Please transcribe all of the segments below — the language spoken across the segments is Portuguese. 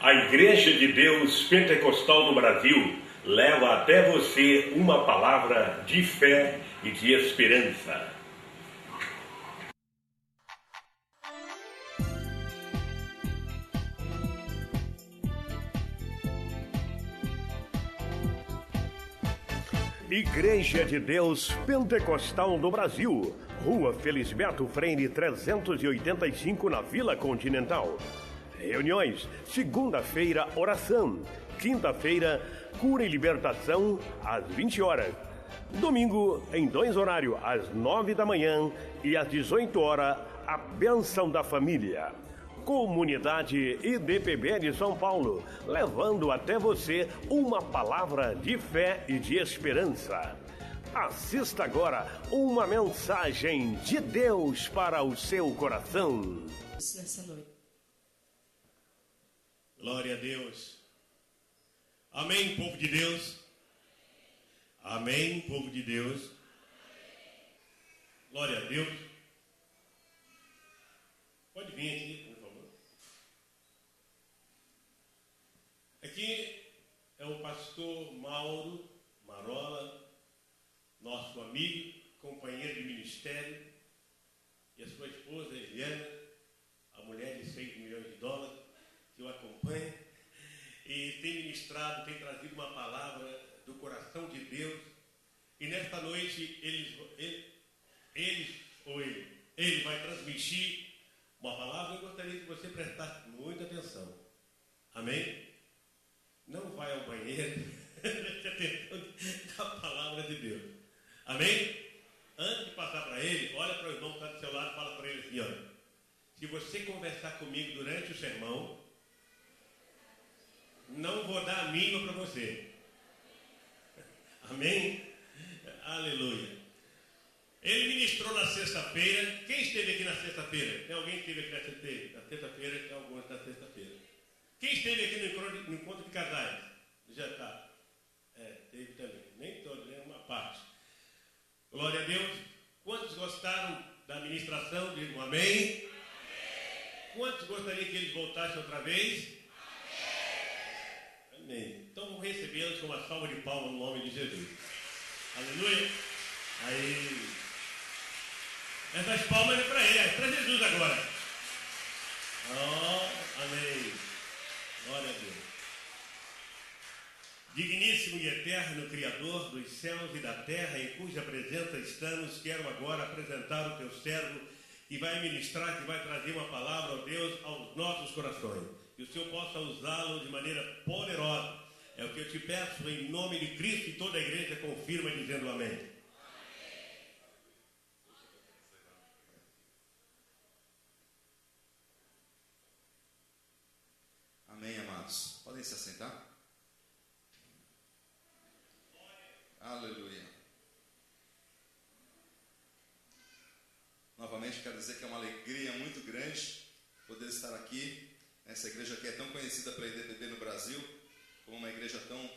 A Igreja de Deus Pentecostal no Brasil leva até você uma palavra de fé e de esperança. Igreja de Deus Pentecostal no Brasil, Rua Felisberto Freire 385, na Vila Continental. Reuniões: segunda-feira, oração; quinta-feira, cura e libertação, às 20 horas. Domingo, em 2 horários, às 9 da manhã e às 18 horas, a bênção da família. Comunidade IDPB de São Paulo, levando até você uma palavra de fé e de esperança. Assista agora uma mensagem de Deus para o seu coração. Nessa noite. Glória a Deus. Amém, povo de Deus. Amém, povo de Deus. Glória a Deus. Pode vir aqui, por favor. Aqui é o pastor Mauro Marola, nosso amigo, companheiro de ministério, e a sua esposa Eliana, a mulher de 6 milhões de dólares, que o acompanha, e tem ministrado, tem trazido uma palavra do coração de Deus. E nesta noite ele vai transmitir uma palavra. Eu gostaria que você prestasse muita atenção. Amém? Não vai ao banheiro, preste atenção na palavra de Deus. Amém? Antes de passar para ele, olha para o irmão que está do seu lado e fala para ele assim: olha, se você conversar comigo durante o sermão, não vou dar a mínima para você. Amém? Aleluia. Ele ministrou na sexta-feira. Quem esteve aqui na sexta-feira? Tem alguém que esteve aqui na sexta-feira? Na sexta-feira, tem alguns na sexta-feira. Quem esteve aqui no encontro de casais? Já está. Teve também. Nem todos, né? Uma parte. Glória a Deus. Quantos gostaram da ministração? Digam amém. Amém. Quantos gostariam que eles voltassem outra vez? Amém. Então vamos recebê-los com uma salva de palmas no nome de Jesus. Aleluia. Aí. Essas palmas é para ele, é para Jesus agora. Oh, amém. Glória a Deus. Digníssimo e eterno Criador dos céus e da terra, em cuja presença estamos, quero agora apresentar o teu servo, que vai ministrar, que vai trazer uma palavra, ó Deus, aos nossos corações. Que o Senhor possa usá-lo de maneira poderosa. É o que eu te peço em nome de Cristo, e toda a igreja confirma dizendo amém. Amém, amados. Podem se assentar? Aleluia. Novamente quero dizer que é uma alegria muito grande poder estar aqui. Essa igreja que é tão conhecida pela IDPB no Brasil, como uma igreja tão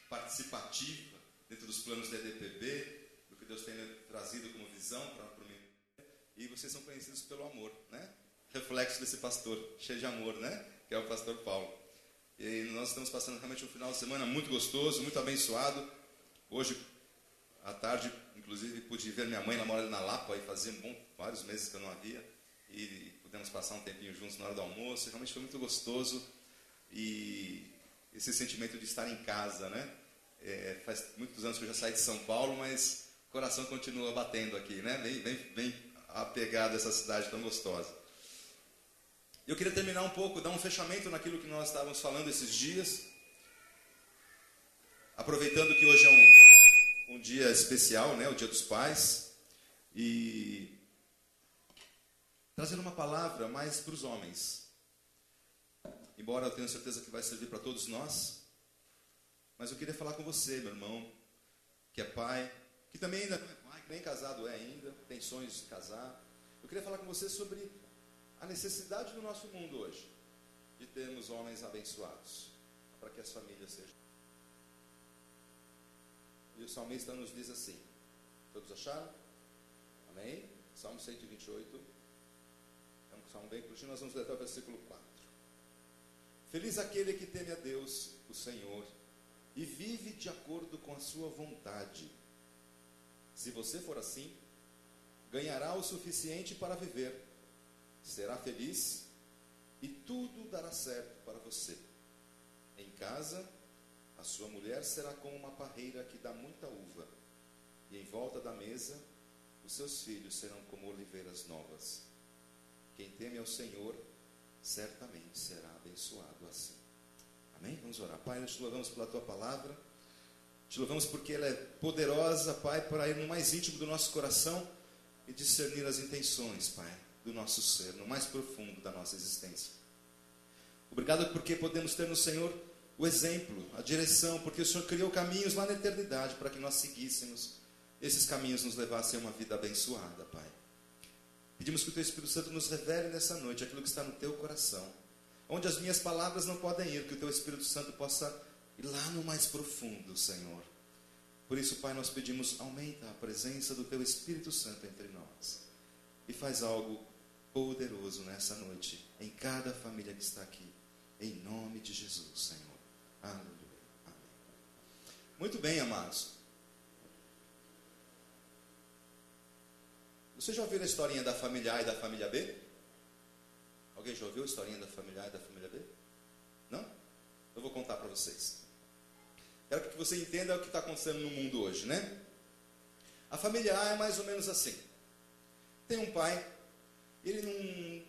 participativa dentro dos planos da IDPB, do que Deus tem trazido como visão para o ministério. E vocês são conhecidos pelo amor, né? Reflexo desse pastor, cheio de amor, né? Que é o pastor Paulo. E nós estamos passando realmente um final de semana muito gostoso, muito abençoado. Hoje, à tarde, inclusive, pude ver minha mãe, ela mora ali na Lapa, e fazia vários meses que eu não a via. E pudemos passar um tempinho juntos na hora do almoço. Realmente foi muito gostoso. E esse sentimento de estar em casa, né? Faz muitos anos que eu já saí de São Paulo, mas o coração continua batendo aqui, né? Bem apegado a essa cidade tão gostosa. Eu queria terminar um pouco, dar um fechamento naquilo que nós estávamos falando esses dias. Aproveitando que hoje é um dia especial, né? O Dia dos Pais. E trazendo uma palavra mais para os homens. Embora eu tenha certeza que vai servir para todos nós. Mas eu queria falar com você, meu irmão, que é pai, que também ainda não é pai, que nem casado é ainda, tem sonhos de casar. Eu queria falar com você sobre a necessidade do nosso mundo hoje, de termos homens abençoados, para que as famílias sejam. E o salmista nos diz assim, todos acharam? Amém? Salmo 128, é um salmo bem curtinho, nós vamos ler até o versículo 4. Feliz aquele que teme a Deus, o Senhor, e vive de acordo com a sua vontade. Se você for assim, ganhará o suficiente para viver, será feliz e tudo dará certo para você. Em casa, a sua mulher será como uma parreira que dá muita uva, e em volta da mesa, os seus filhos serão como oliveiras novas. Quem teme ao Senhor, certamente será abençoado assim. Amém? Vamos orar. Pai, nós te louvamos pela tua palavra, te louvamos porque ela é poderosa, Pai, para ir no mais íntimo do nosso coração e discernir as intenções, Pai, do nosso ser, no mais profundo da nossa existência. Obrigado porque podemos ter no Senhor o exemplo, a direção, porque o Senhor criou caminhos lá na eternidade para que nós seguíssemos. Esses caminhos nos levassem a uma vida abençoada, Pai. Pedimos que o Teu Espírito Santo nos revele nessa noite aquilo que está no Teu coração. Onde as minhas palavras não podem ir, que o Teu Espírito Santo possa ir lá no mais profundo, Senhor. Por isso, Pai, nós pedimos, aumenta a presença do Teu Espírito Santo entre nós. E faz algo poderoso nessa noite, em cada família que está aqui. Em nome de Jesus, Senhor. Aleluia. Amém. Muito bem, amados. Você já ouviu a historinha da família A e da família B? Alguém já ouviu a historinha da família A e da família B? Não? Eu vou contar para vocês. Quero que você entenda o que está acontecendo no mundo hoje, né? A família A é mais ou menos assim. Tem um pai, ele não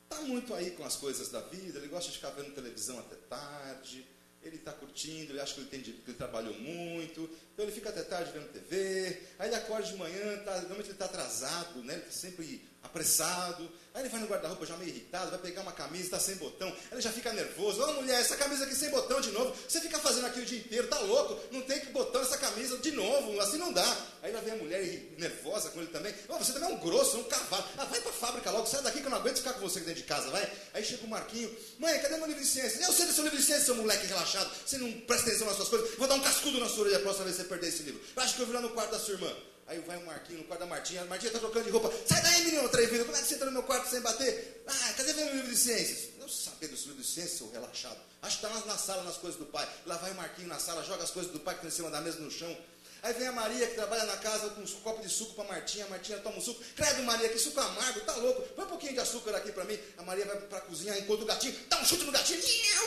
está muito aí com as coisas da vida, ele gosta de ficar vendo televisão até tarde, ele está curtindo, ele acha que ele trabalhou muito, então ele fica até tarde vendo TV, aí ele acorda de manhã, normalmente ele está atrasado, né? Ele está sempre apressado, aí ele vai no guarda-roupa já meio irritado, vai pegar uma camisa, está sem botão, aí ele já fica nervoso, ô mulher, essa camisa aqui sem botão de novo, você fica fazendo aqui o dia inteiro, tá louco, não tem que botão essa camisa de novo, assim não dá. Aí lá vem a mulher nervosa com ele também, ô, você também é um grosso, um cavalo, vai pra fábrica logo, sai daqui que eu não aguento ficar com você aqui dentro de casa, vai. Aí chega o Marquinho, mãe, cadê meu livro de ciências? Eu sei do seu livro de ciências, seu moleque relaxado, você não presta atenção nas suas coisas, vou dar um cascudo na sua orelha a próxima vez que você perder esse livro. Eu acho que eu vi lá no quarto da sua irmã. Aí vai o Marquinho no quarto da Martinha. A Martinha está trocando de roupa. Sai daí, menino atrevido. Como é que você entra no meu quarto sem bater? Ah, cadê meu livro de ciências? Eu sabia do seu livro de ciências, seu relaxado. Acho que está lá na sala, nas coisas do pai. Lá vai o Marquinho na sala, joga as coisas do pai que estão em cima da mesa no chão. Aí vem a Maria, que trabalha na casa, com um copo de suco para a Martinha. A Martinha toma um suco. Credo, Maria, que suco amargo, tá louco. Põe um pouquinho de açúcar aqui para mim. A Maria vai para a cozinha, encontra o gatinho. Dá um chute no gatinho.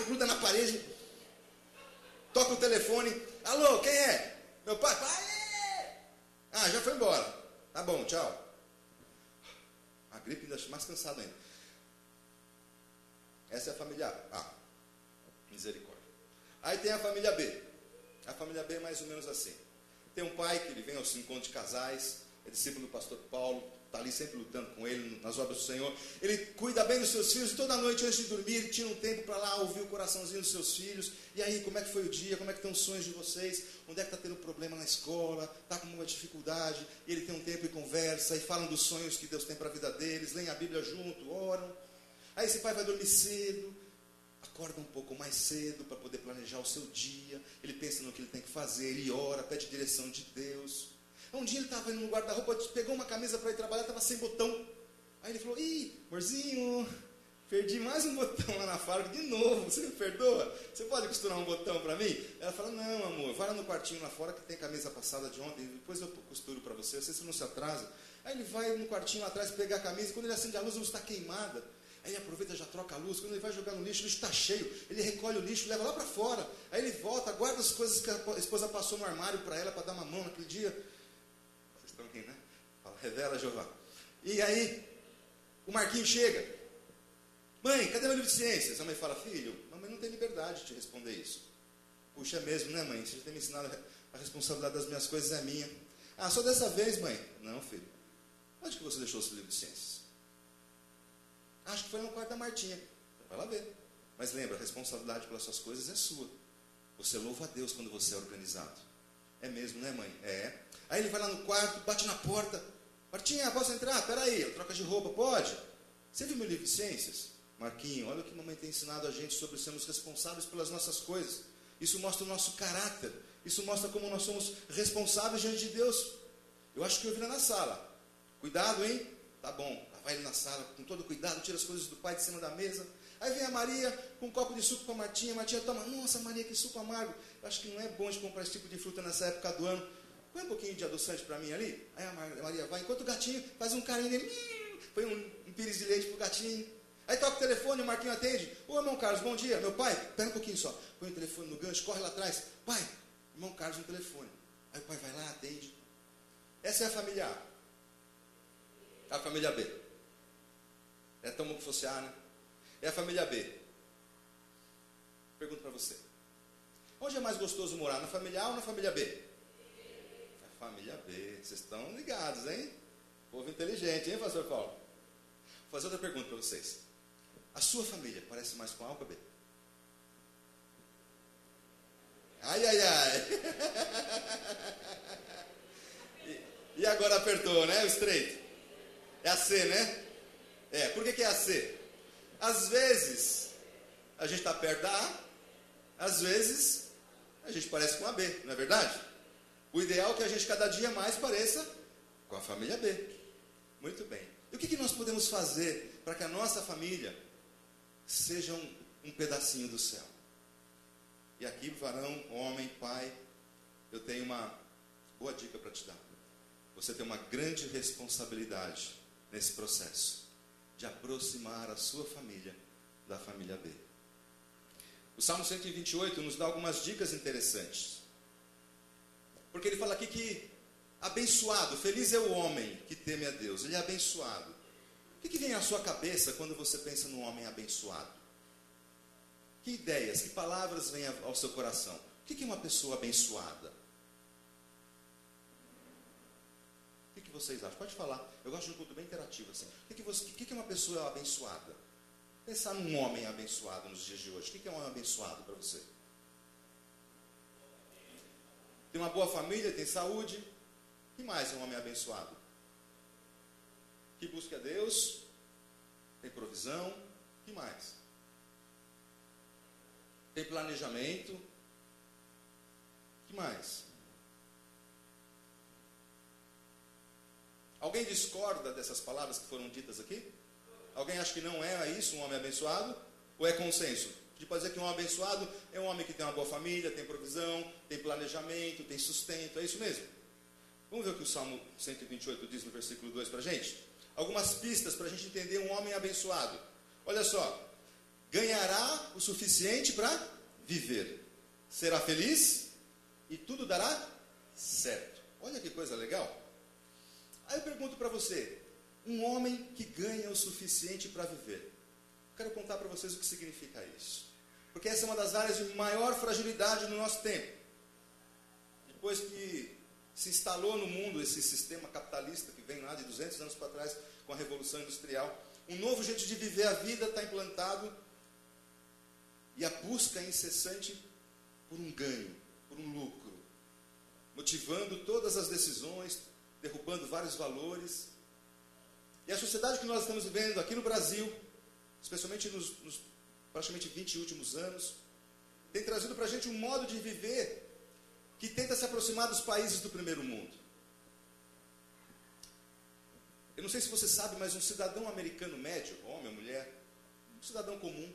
Gruda na parede. Toca o telefone. Alô, quem é? Meu pai? Pai! Ah, já foi embora. Tá bom, tchau. A gripe ainda mais cansado ainda. Essa é a família A. Ah, misericórdia. Aí tem a família B. A família B é mais ou menos assim. Tem um pai que ele vem aos encontros de casais, é discípulo do pastor Paulo, está ali sempre lutando com ele nas obras do Senhor. Ele cuida bem dos seus filhos e toda noite antes de dormir ele tira um tempo para lá ouvir o coraçãozinho dos seus filhos. E aí, como é que foi o dia? Como é que estão os sonhos de vocês? Onde é que está tendo problema na escola? Está com uma dificuldade? E ele tem um tempo e conversa e falam dos sonhos que Deus tem para a vida deles, leem a Bíblia junto, oram. Aí esse pai vai dormir cedo, acorda um pouco mais cedo para poder planejar o seu dia. Ele pensa no que ele tem que fazer, ele ora, pede direção de Deus. Um dia ele estava indo no guarda-roupa, pegou uma camisa para ir trabalhar, estava sem botão. Aí ele falou, ih, amorzinho, perdi mais um botão lá na fábrica, de novo, você me perdoa? Você pode costurar um botão para mim? Ela fala, não amor, vai lá no quartinho lá fora que tem camisa passada de ontem, depois eu costuro para você, você não se atrasa. Aí ele vai no quartinho lá atrás pegar a camisa, quando ele acende a luz está queimada. Aí ele aproveita, já troca a luz, quando ele vai jogar no lixo, o lixo está cheio, ele recolhe o lixo, leva lá para fora. Aí ele volta, guarda as coisas que a esposa passou no armário para ela, para dar uma mão naquele dia. Vocês estão rindo, né? Fala, revela, Jeová. E aí, o Marquinhos chega. Mãe, cadê meu livro de ciências? A mãe fala, filho, mamãe não tem liberdade de te responder isso. Puxa, é mesmo, né, mãe? Você já tem me ensinado, a responsabilidade das minhas coisas é minha. Ah, só dessa vez, mãe? Não, filho. Onde que você deixou o seu livro de ciências? Acho que foi no quarto da Martinha. Vai lá ver. Mas lembra, a responsabilidade pelas suas coisas é sua. Você louva a Deus quando você é organizado. É mesmo, né, mãe? É. Aí ele vai lá no quarto, bate na porta. Martinha, posso entrar? Peraí, troca de roupa, pode? Você viu meu livro de ciências? Marquinho, olha o que a mamãe tem ensinado a gente sobre sermos responsáveis pelas nossas coisas. Isso mostra o nosso caráter. Isso mostra como nós somos responsáveis diante de Deus. Eu acho que eu vi lá na sala. Cuidado, hein? Tá bom. Vai ele na sala com todo cuidado, tira as coisas do pai de cima da mesa. Aí vem a Maria com um copo de suco para a Martinha toma, nossa Maria, que suco amargo. Eu acho que não é bom de comprar esse tipo de fruta nessa época do ano. Põe um pouquinho de adoçante para mim ali. Aí a Maria vai, enquanto o gatinho faz um carinho nele, põe um pires de leite pro gatinho. Aí toca o telefone, o Marquinho atende. Ô, irmão Carlos, bom dia. Meu pai, pera um pouquinho só. Põe o telefone no gancho, corre lá atrás. Pai, irmão Carlos no telefone. Aí o pai vai lá, atende. Essa é a família A. A família B. É tão bom que fosse A, né? É a família B. Pergunto para você. Onde é mais gostoso morar? Na família A ou na família B? Na família B. Vocês estão ligados, hein? Povo inteligente, hein, pastor Paulo? Vou fazer outra pergunta para vocês. A sua família parece mais com A ou com a B? Ai, ai, ai. E agora apertou, né? O estreito. É a C, né? É, por que é a C? Às vezes, a gente está perto da A. Às vezes, a gente parece com a B, não é verdade? O ideal é que a gente cada dia mais pareça com a família B. Muito bem. E o que nós podemos fazer para que a nossa família seja um pedacinho do céu? E aqui, varão, homem, pai, eu tenho uma boa dica para te dar. Você tem uma grande responsabilidade nesse processo de aproximar a sua família da família B. O Salmo 128 nos dá algumas dicas interessantes. Porque ele fala aqui que abençoado, feliz é o homem que teme a Deus. Ele é abençoado. O que vem à sua cabeça quando você pensa num homem abençoado? Que ideias, que palavras vêm ao seu coração? O que é uma pessoa abençoada? O que vocês acham? Pode falar. Eu gosto de um culto bem interativo assim. O que é uma pessoa abençoada? Pensar num homem abençoado nos dias de hoje. O que é um homem abençoado para você? Tem uma boa família, tem saúde. O que mais é um homem abençoado? Que busca a Deus, tem provisão. O que mais? Tem planejamento. O que mais? Alguém discorda dessas palavras que foram ditas aqui? Alguém acha que não é isso um homem abençoado? Ou é consenso? A gente pode dizer que um homem abençoado é um homem que tem uma boa família, tem provisão, tem planejamento, tem sustento. É isso mesmo? Vamos ver o que o Salmo 128 diz no versículo 2 para a gente? Algumas pistas para a gente entender um homem abençoado. Olha só. Ganhará o suficiente para viver. Será feliz e tudo dará certo. Olha que coisa legal. Aí eu pergunto para você, um homem que ganha o suficiente para viver. Quero contar para vocês o que significa isso. Porque essa é uma das áreas de maior fragilidade no nosso tempo. Depois que se instalou no mundo esse sistema capitalista que vem lá de 200 anos para trás com a Revolução Industrial, um novo jeito de viver a vida está implantado e a busca incessante por um ganho, por um lucro, motivando todas as decisões, derrubando vários valores. E a sociedade que nós estamos vivendo aqui no Brasil, especialmente nos praticamente 20 últimos anos, tem trazido para a gente um modo de viver que tenta se aproximar dos países do primeiro mundo. Eu não sei se você sabe, mas um cidadão americano médio, homem ou mulher, um cidadão comum,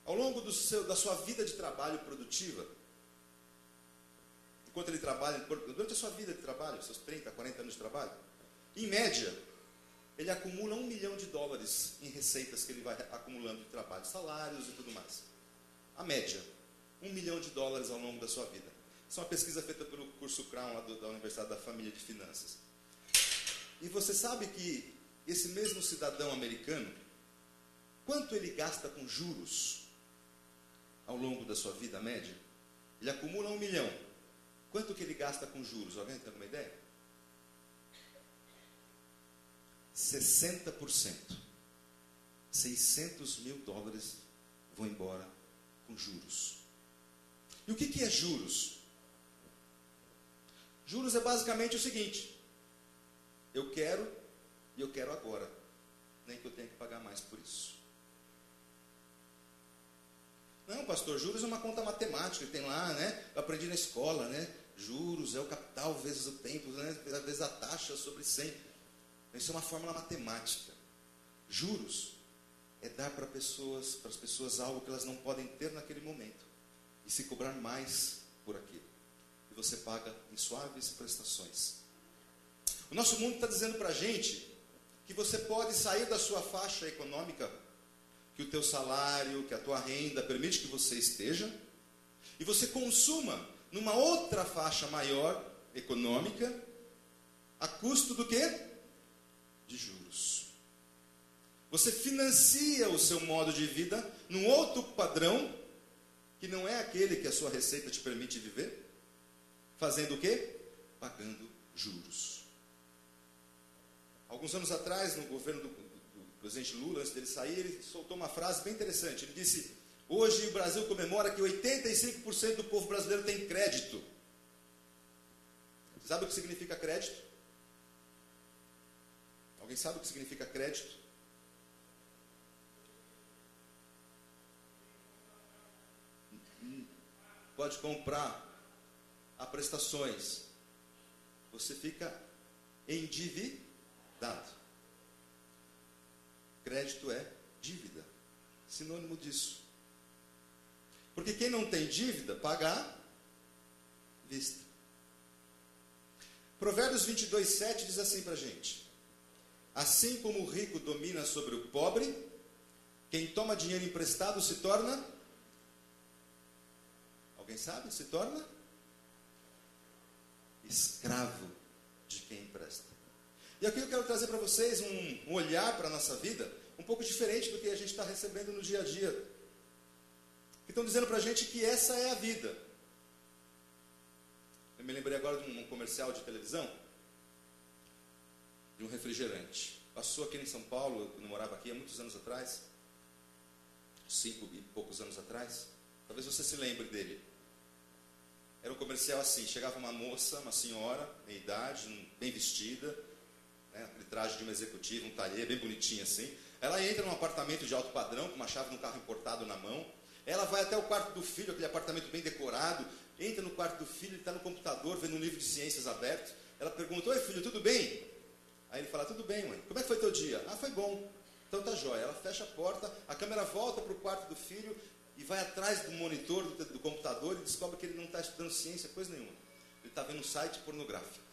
ao longo da sua vida de trabalho produtiva, enquanto ele trabalha, durante a sua vida de trabalho, seus 30, 40 anos de trabalho, em média, ele acumula $1 milhão em receitas que ele vai acumulando de trabalho, salários e tudo mais. A média, $1 milhão ao longo da sua vida. Isso é uma pesquisa feita pelo curso Crown, lá da Universidade da Família de Finanças. E você sabe que esse mesmo cidadão americano, quanto ele gasta com juros ao longo da sua vida média? Ele acumula $1 milhão. Quanto que ele gasta com juros? Alguém tem alguma ideia? 60%. $600 mil vão embora com juros. E o que é juros? Juros é basicamente o seguinte: eu quero e eu quero agora, nem que eu tenha que pagar mais por isso. Não, pastor, juros é uma conta matemática, tem lá, né? Eu aprendi na escola, né? Juros é o capital vezes o tempo, né? Vezes a taxa sobre 100. Isso é uma fórmula matemática. Juros é dar para as pessoas algo que elas não podem ter naquele momento e se cobrar mais por aquilo. E você paga em suaves prestações. O nosso mundo está dizendo para a gente que você pode sair da sua faixa econômica, que o teu salário, que a tua renda permite que você esteja, e você consuma numa outra faixa maior econômica, a custo do quê? De juros. Você financia o seu modo de vida num outro padrão, que não é aquele que a sua receita te permite viver, fazendo o quê? Pagando juros. Alguns anos atrás, no governo do presidente Lula, antes dele sair, ele soltou uma frase bem interessante. Ele disse: hoje o Brasil comemora que 85% do povo brasileiro tem crédito. Sabe o que significa crédito? Alguém sabe o que significa crédito? Pode comprar a prestações. Você fica endividado. Crédito é dívida. Sinônimo disso. Porque quem não tem dívida, paga à vista. Provérbios 22:7 diz assim para a gente: assim como o rico domina sobre o pobre, quem toma dinheiro emprestado se torna... Alguém sabe? Se torna escravo de quem empresta. E aqui eu quero trazer para vocês um olhar para a nossa vida um pouco diferente do que a gente está recebendo no dia a dia. Que estão dizendo para a gente que essa é a vida. Eu me lembrei agora de um comercial de televisão, de um refrigerante. Passou aqui em São Paulo, eu não morava aqui há muitos anos atrás, 5 e poucos anos atrás. Talvez você se lembre dele. Era um comercial assim, chegava uma moça, uma senhora, em idade, bem vestida, né, aquele traje de uma executiva, um talher, bem bonitinho assim. Ela entra num apartamento de alto padrão, com uma chave de um carro importado na mão. Ela vai até o quarto do filho, aquele apartamento bem decorado. Entra no quarto do filho, ele está no computador, vendo um livro de ciências aberto. Ela pergunta: oi filho, tudo bem? Aí ele fala: tudo bem, mãe. Como é que foi teu dia? Ah, foi bom. Então tá jóia. Ela fecha a porta, a câmera volta para o quarto do filho e vai atrás do monitor do computador e descobre que ele não está estudando ciência, coisa nenhuma. Ele está vendo um site pornográfico.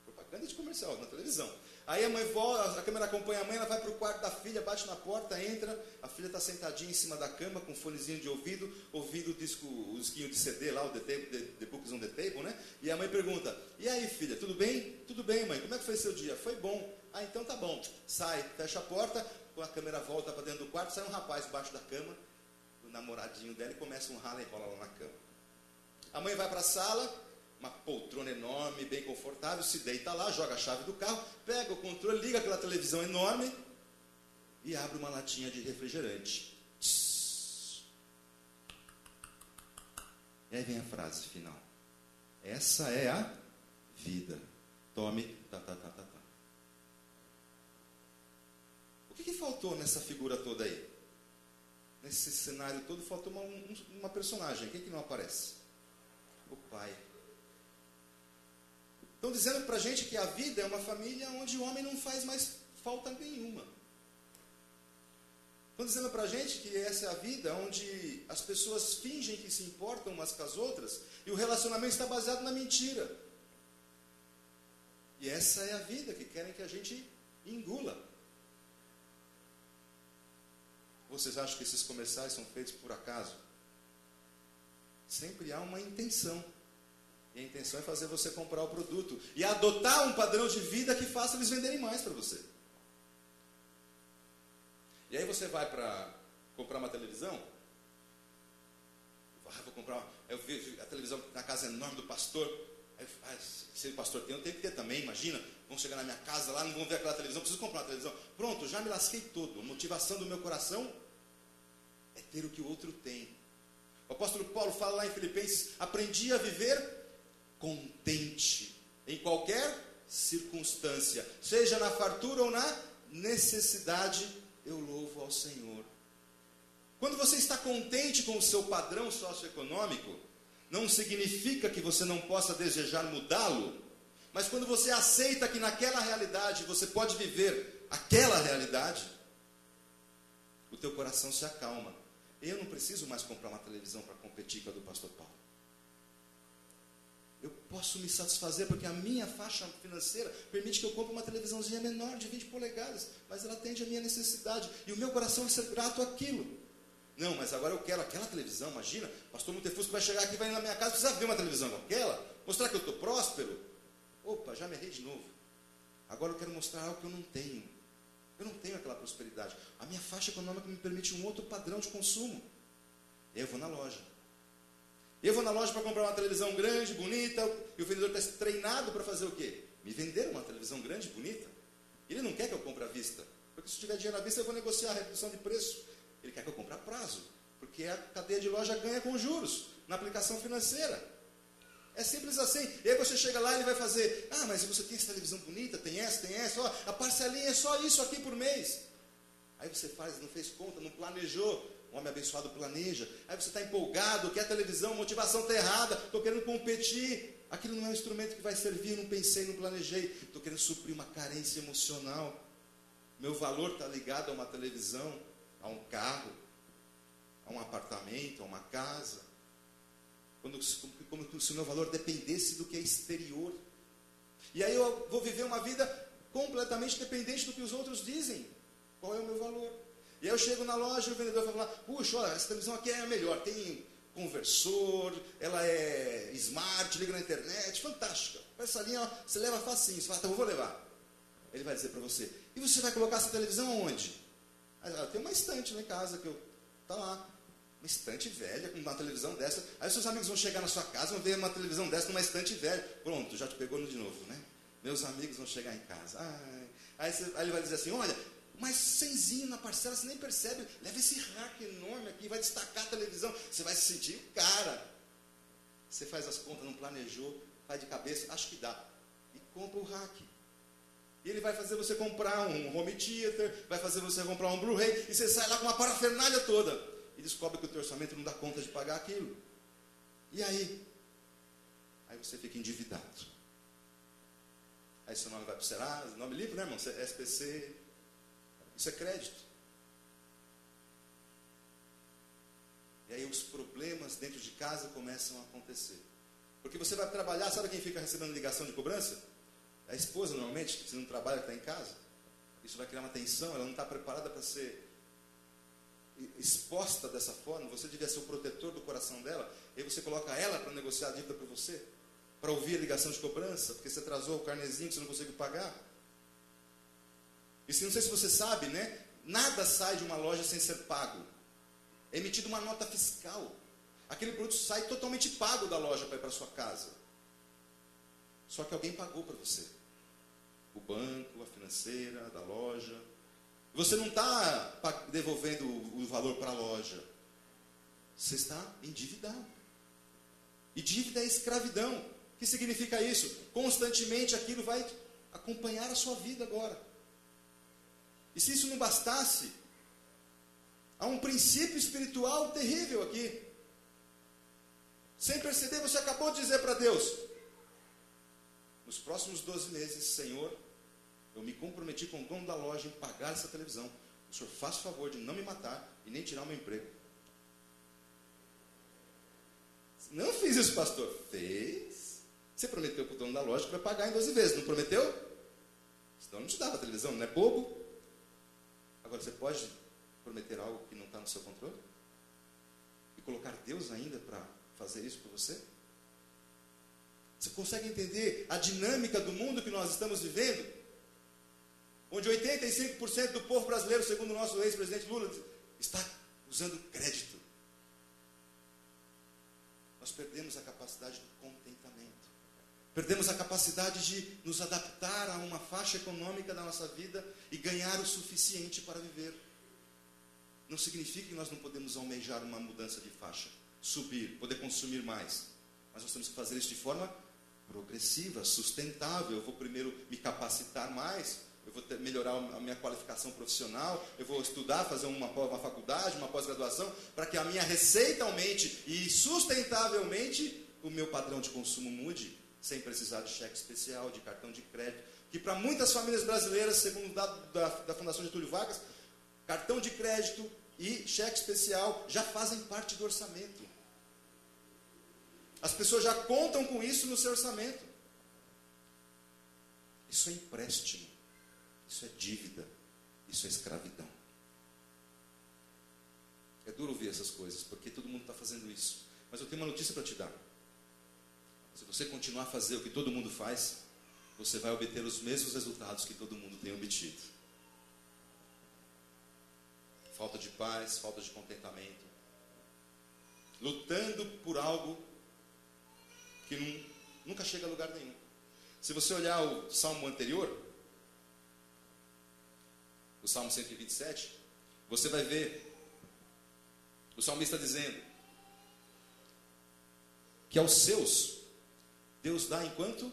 Propaganda de comercial, na televisão. Aí a mãe volta, a câmera acompanha a mãe, ela vai para o quarto da filha, bate na porta, entra, a filha está sentadinha em cima da cama, com um fonezinho de ouvido, ouvindo o disquinho de CD lá, o The Books on the Table, né? E a mãe pergunta: e aí filha, tudo bem? Tudo bem, mãe, como é que foi seu dia? Foi bom. Ah, então tá bom. Sai, fecha a porta, a câmera volta para dentro do quarto, sai um rapaz debaixo da cama, o namoradinho dela, e começa um rala e rola lá na cama. A mãe vai para a sala, uma poltrona enorme, bem confortável, se deita lá, joga a chave do carro, pega o controle, liga aquela televisão enorme e abre uma latinha de refrigerante. Tss. E aí vem a frase final: essa é a vida. Tome, tá. O que faltou nessa figura toda aí? Nesse cenário todo faltou uma personagem. Quem que não aparece? O pai. Estão dizendo para a gente que a vida é uma família onde o homem não faz mais falta nenhuma. Estão dizendo para a gente que essa é a vida onde as pessoas fingem que se importam umas com as outras e o relacionamento está baseado na mentira. E essa é a vida que querem que a gente engula. Vocês acham que esses comerciais são feitos por acaso? Sempre há uma intenção. E a intenção é fazer você comprar o produto e adotar um padrão de vida que faça eles venderem mais para você. E aí você vai para comprar uma televisão. Vou comprar. Eu vejo a televisão na casa enorme do pastor. Aí, se o pastor tem, eu tenho que ter também. Imagina, vão chegar na minha casa lá, não vão ver aquela televisão, preciso comprar uma televisão. Pronto, já me lasquei todo. A motivação do meu coração é ter o que o outro tem. O apóstolo Paulo fala lá em Filipenses: aprendi a viver contente em qualquer circunstância, seja na fartura ou na necessidade, eu louvo ao Senhor. Quando você está contente com o seu padrão socioeconômico, não significa que você não possa desejar mudá-lo, mas quando você aceita que naquela realidade você pode viver aquela realidade, o teu coração se acalma. Eu não preciso mais comprar uma televisão para competir com a do pastor Paulo. Eu posso me satisfazer porque a minha faixa financeira permite que eu compre uma televisãozinha menor de 20 polegadas, mas ela atende a minha necessidade, e o meu coração vai ser grato àquilo. Não, mas agora eu quero aquela televisão, imagina, pastor Montefusco vai chegar aqui, vai ir na minha casa, precisa ver uma televisão igual aquela, mostrar que eu estou próspero. Opa, já me errei de novo. Agora eu quero mostrar algo que eu não tenho. Eu não tenho aquela prosperidade. A minha faixa econômica me permite um outro padrão de consumo. Eu vou na loja. Eu vou na loja para comprar uma televisão grande, bonita, e o vendedor está treinado para fazer o quê? Me vender uma televisão grande, bonita. Ele não quer que eu compre à vista, porque se tiver dinheiro à vista eu vou negociar a redução de preço. Ele quer que eu compre a prazo, porque a cadeia de loja ganha com juros, na aplicação financeira. É simples assim. E aí você chega lá e ele vai fazer, mas você tem essa televisão bonita, tem essa, ó, a parcelinha é só isso aqui por mês. Aí você faz, não fez conta, não planejou. O homem abençoado planeja. Aí você está empolgado, quer televisão, motivação está errada, estou querendo competir. Aquilo não é um instrumento que vai servir, não pensei, não planejei. Estou querendo suprir uma carência emocional. Meu valor está ligado a uma televisão, a um carro, a um apartamento, a uma casa. Como se o meu valor dependesse do que é exterior. E aí eu vou viver uma vida completamente dependente do que os outros dizem. Qual é o meu valor? E aí eu chego na loja e o vendedor vai falar, puxa, olha, essa televisão aqui é a melhor, tem conversor, ela é smart, liga na internet, fantástica. Essa linha, ó, você leva facinho, você fala, então eu vou levar. Ele vai dizer para você, e você vai colocar essa televisão aonde? Aí, tem uma estante lá em casa, tá lá, uma estante velha, com uma televisão dessa. Aí seus amigos vão chegar na sua casa, vão ver uma televisão dessa numa estante velha. Pronto, já te pegou de novo, né? Meus amigos vão chegar em casa. Aí ele vai dizer assim, olha, mas cenzinho na parcela, você nem percebe. Leva esse rack enorme aqui, vai destacar a televisão. Você vai se sentir o cara. Você faz as contas, não planejou, vai de cabeça, acho que dá. E compra o rack. E ele vai fazer você comprar um home theater, vai fazer você comprar um Blu-ray, e você sai lá com uma parafernália toda. E descobre que o teu orçamento não dá conta de pagar aquilo. E aí? Aí você fica endividado. Aí seu nome vai para o Serasa, nome livre, né, irmão? SPC... Isso é crédito. E aí os problemas dentro de casa começam a acontecer. Porque você vai trabalhar, sabe quem fica recebendo ligação de cobrança? A esposa, normalmente, se não trabalha, está em casa. Isso vai criar uma tensão, ela não está preparada para ser exposta dessa forma. Você devia ser o protetor do coração dela. E aí você coloca ela para negociar a dívida para você, para ouvir a ligação de cobrança, porque você atrasou o carnezinho que você não conseguiu pagar. E não sei se você sabe, né? Nada sai de uma loja sem ser pago. É emitida uma nota fiscal. Aquele produto sai totalmente pago da loja para ir para sua casa. Só que alguém pagou para você. O banco, a financeira, da loja. Você não está devolvendo o valor para a loja. Você está endividado. E dívida é escravidão. O que significa isso? Constantemente aquilo vai acompanhar a sua vida agora. E se isso não bastasse, há um princípio espiritual terrível aqui. Sem perceber, você acabou de dizer para Deus, nos próximos 12 meses, Senhor, eu me comprometi com o dono da loja em pagar essa televisão. O Senhor faz o favor de não me matar e nem tirar o meu emprego. Não fiz isso, pastor. Fez. Você prometeu para o dono da loja que vai pagar em 12 vezes, não prometeu? Senão não te dava a televisão, não é bobo? Agora, você pode prometer algo que não está no seu controle? E colocar Deus ainda para fazer isso por você? Você consegue entender a dinâmica do mundo que nós estamos vivendo? Onde 85% do povo brasileiro, segundo o nosso ex-presidente Lula, está usando crédito. Nós perdemos a capacidade do contentamento. Perdemos a capacidade de nos adaptar a uma faixa econômica da nossa vida e ganhar o suficiente para viver. Não significa que nós não podemos almejar uma mudança de faixa, subir, poder consumir mais. Mas nós temos que fazer isso de forma progressiva, sustentável. Eu vou primeiro me capacitar mais, eu vou melhorar a minha qualificação profissional, eu vou estudar, fazer uma faculdade, uma pós-graduação, para que a minha receita aumente e sustentavelmente o meu padrão de consumo mude, sem precisar de cheque especial, de cartão de crédito, que para muitas famílias brasileiras, segundo o dado da Fundação Getúlio Vargas, cartão de crédito e cheque especial já fazem parte do orçamento. As pessoas já contam com isso no seu orçamento. Isso é empréstimo, isso é dívida, isso é escravidão. É duro ouvir essas coisas, porque todo mundo está fazendo isso. Mas eu tenho uma notícia para te dar. Se você continuar a fazer o que todo mundo faz, você vai obter os mesmos resultados que todo mundo tem obtido. Falta de paz, falta de contentamento. Lutando por algo que nunca chega a lugar nenhum. Se você olhar o salmo anterior, o salmo 127, você vai ver o salmista dizendo que aos seus Deus dá enquanto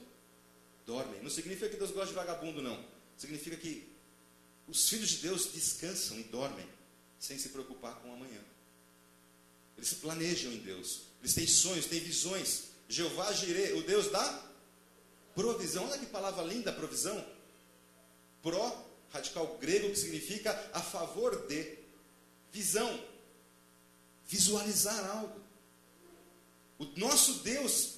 dormem. Não significa que Deus gosta de vagabundo, não. Significa que os filhos de Deus descansam e dormem sem se preocupar com o amanhã. Eles se planejam em Deus. Eles têm sonhos, têm visões. Jeová Jireh, o Deus da provisão. Olha que palavra linda, provisão. Pró, radical grego, que significa a favor de. Visão. Visualizar algo. O nosso Deus,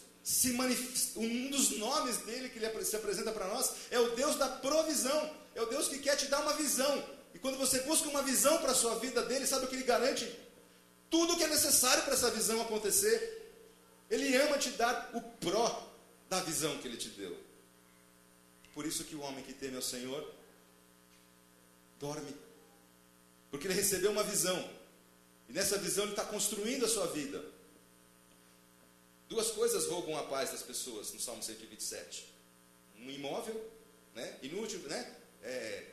um dos nomes dele que ele se apresenta para nós, é o Deus da provisão. É o Deus que quer te dar uma visão. E quando você busca uma visão para a sua vida dele, sabe o que ele garante? Tudo o que é necessário para essa visão acontecer. Ele ama te dar o pró da visão que ele te deu. Por isso que o homem que teme ao Senhor dorme. Porque ele recebeu uma visão. E nessa visão ele está construindo a sua vida. Duas coisas roubam a paz das pessoas no Salmo 127. Um imóvel, né? Inútil, né?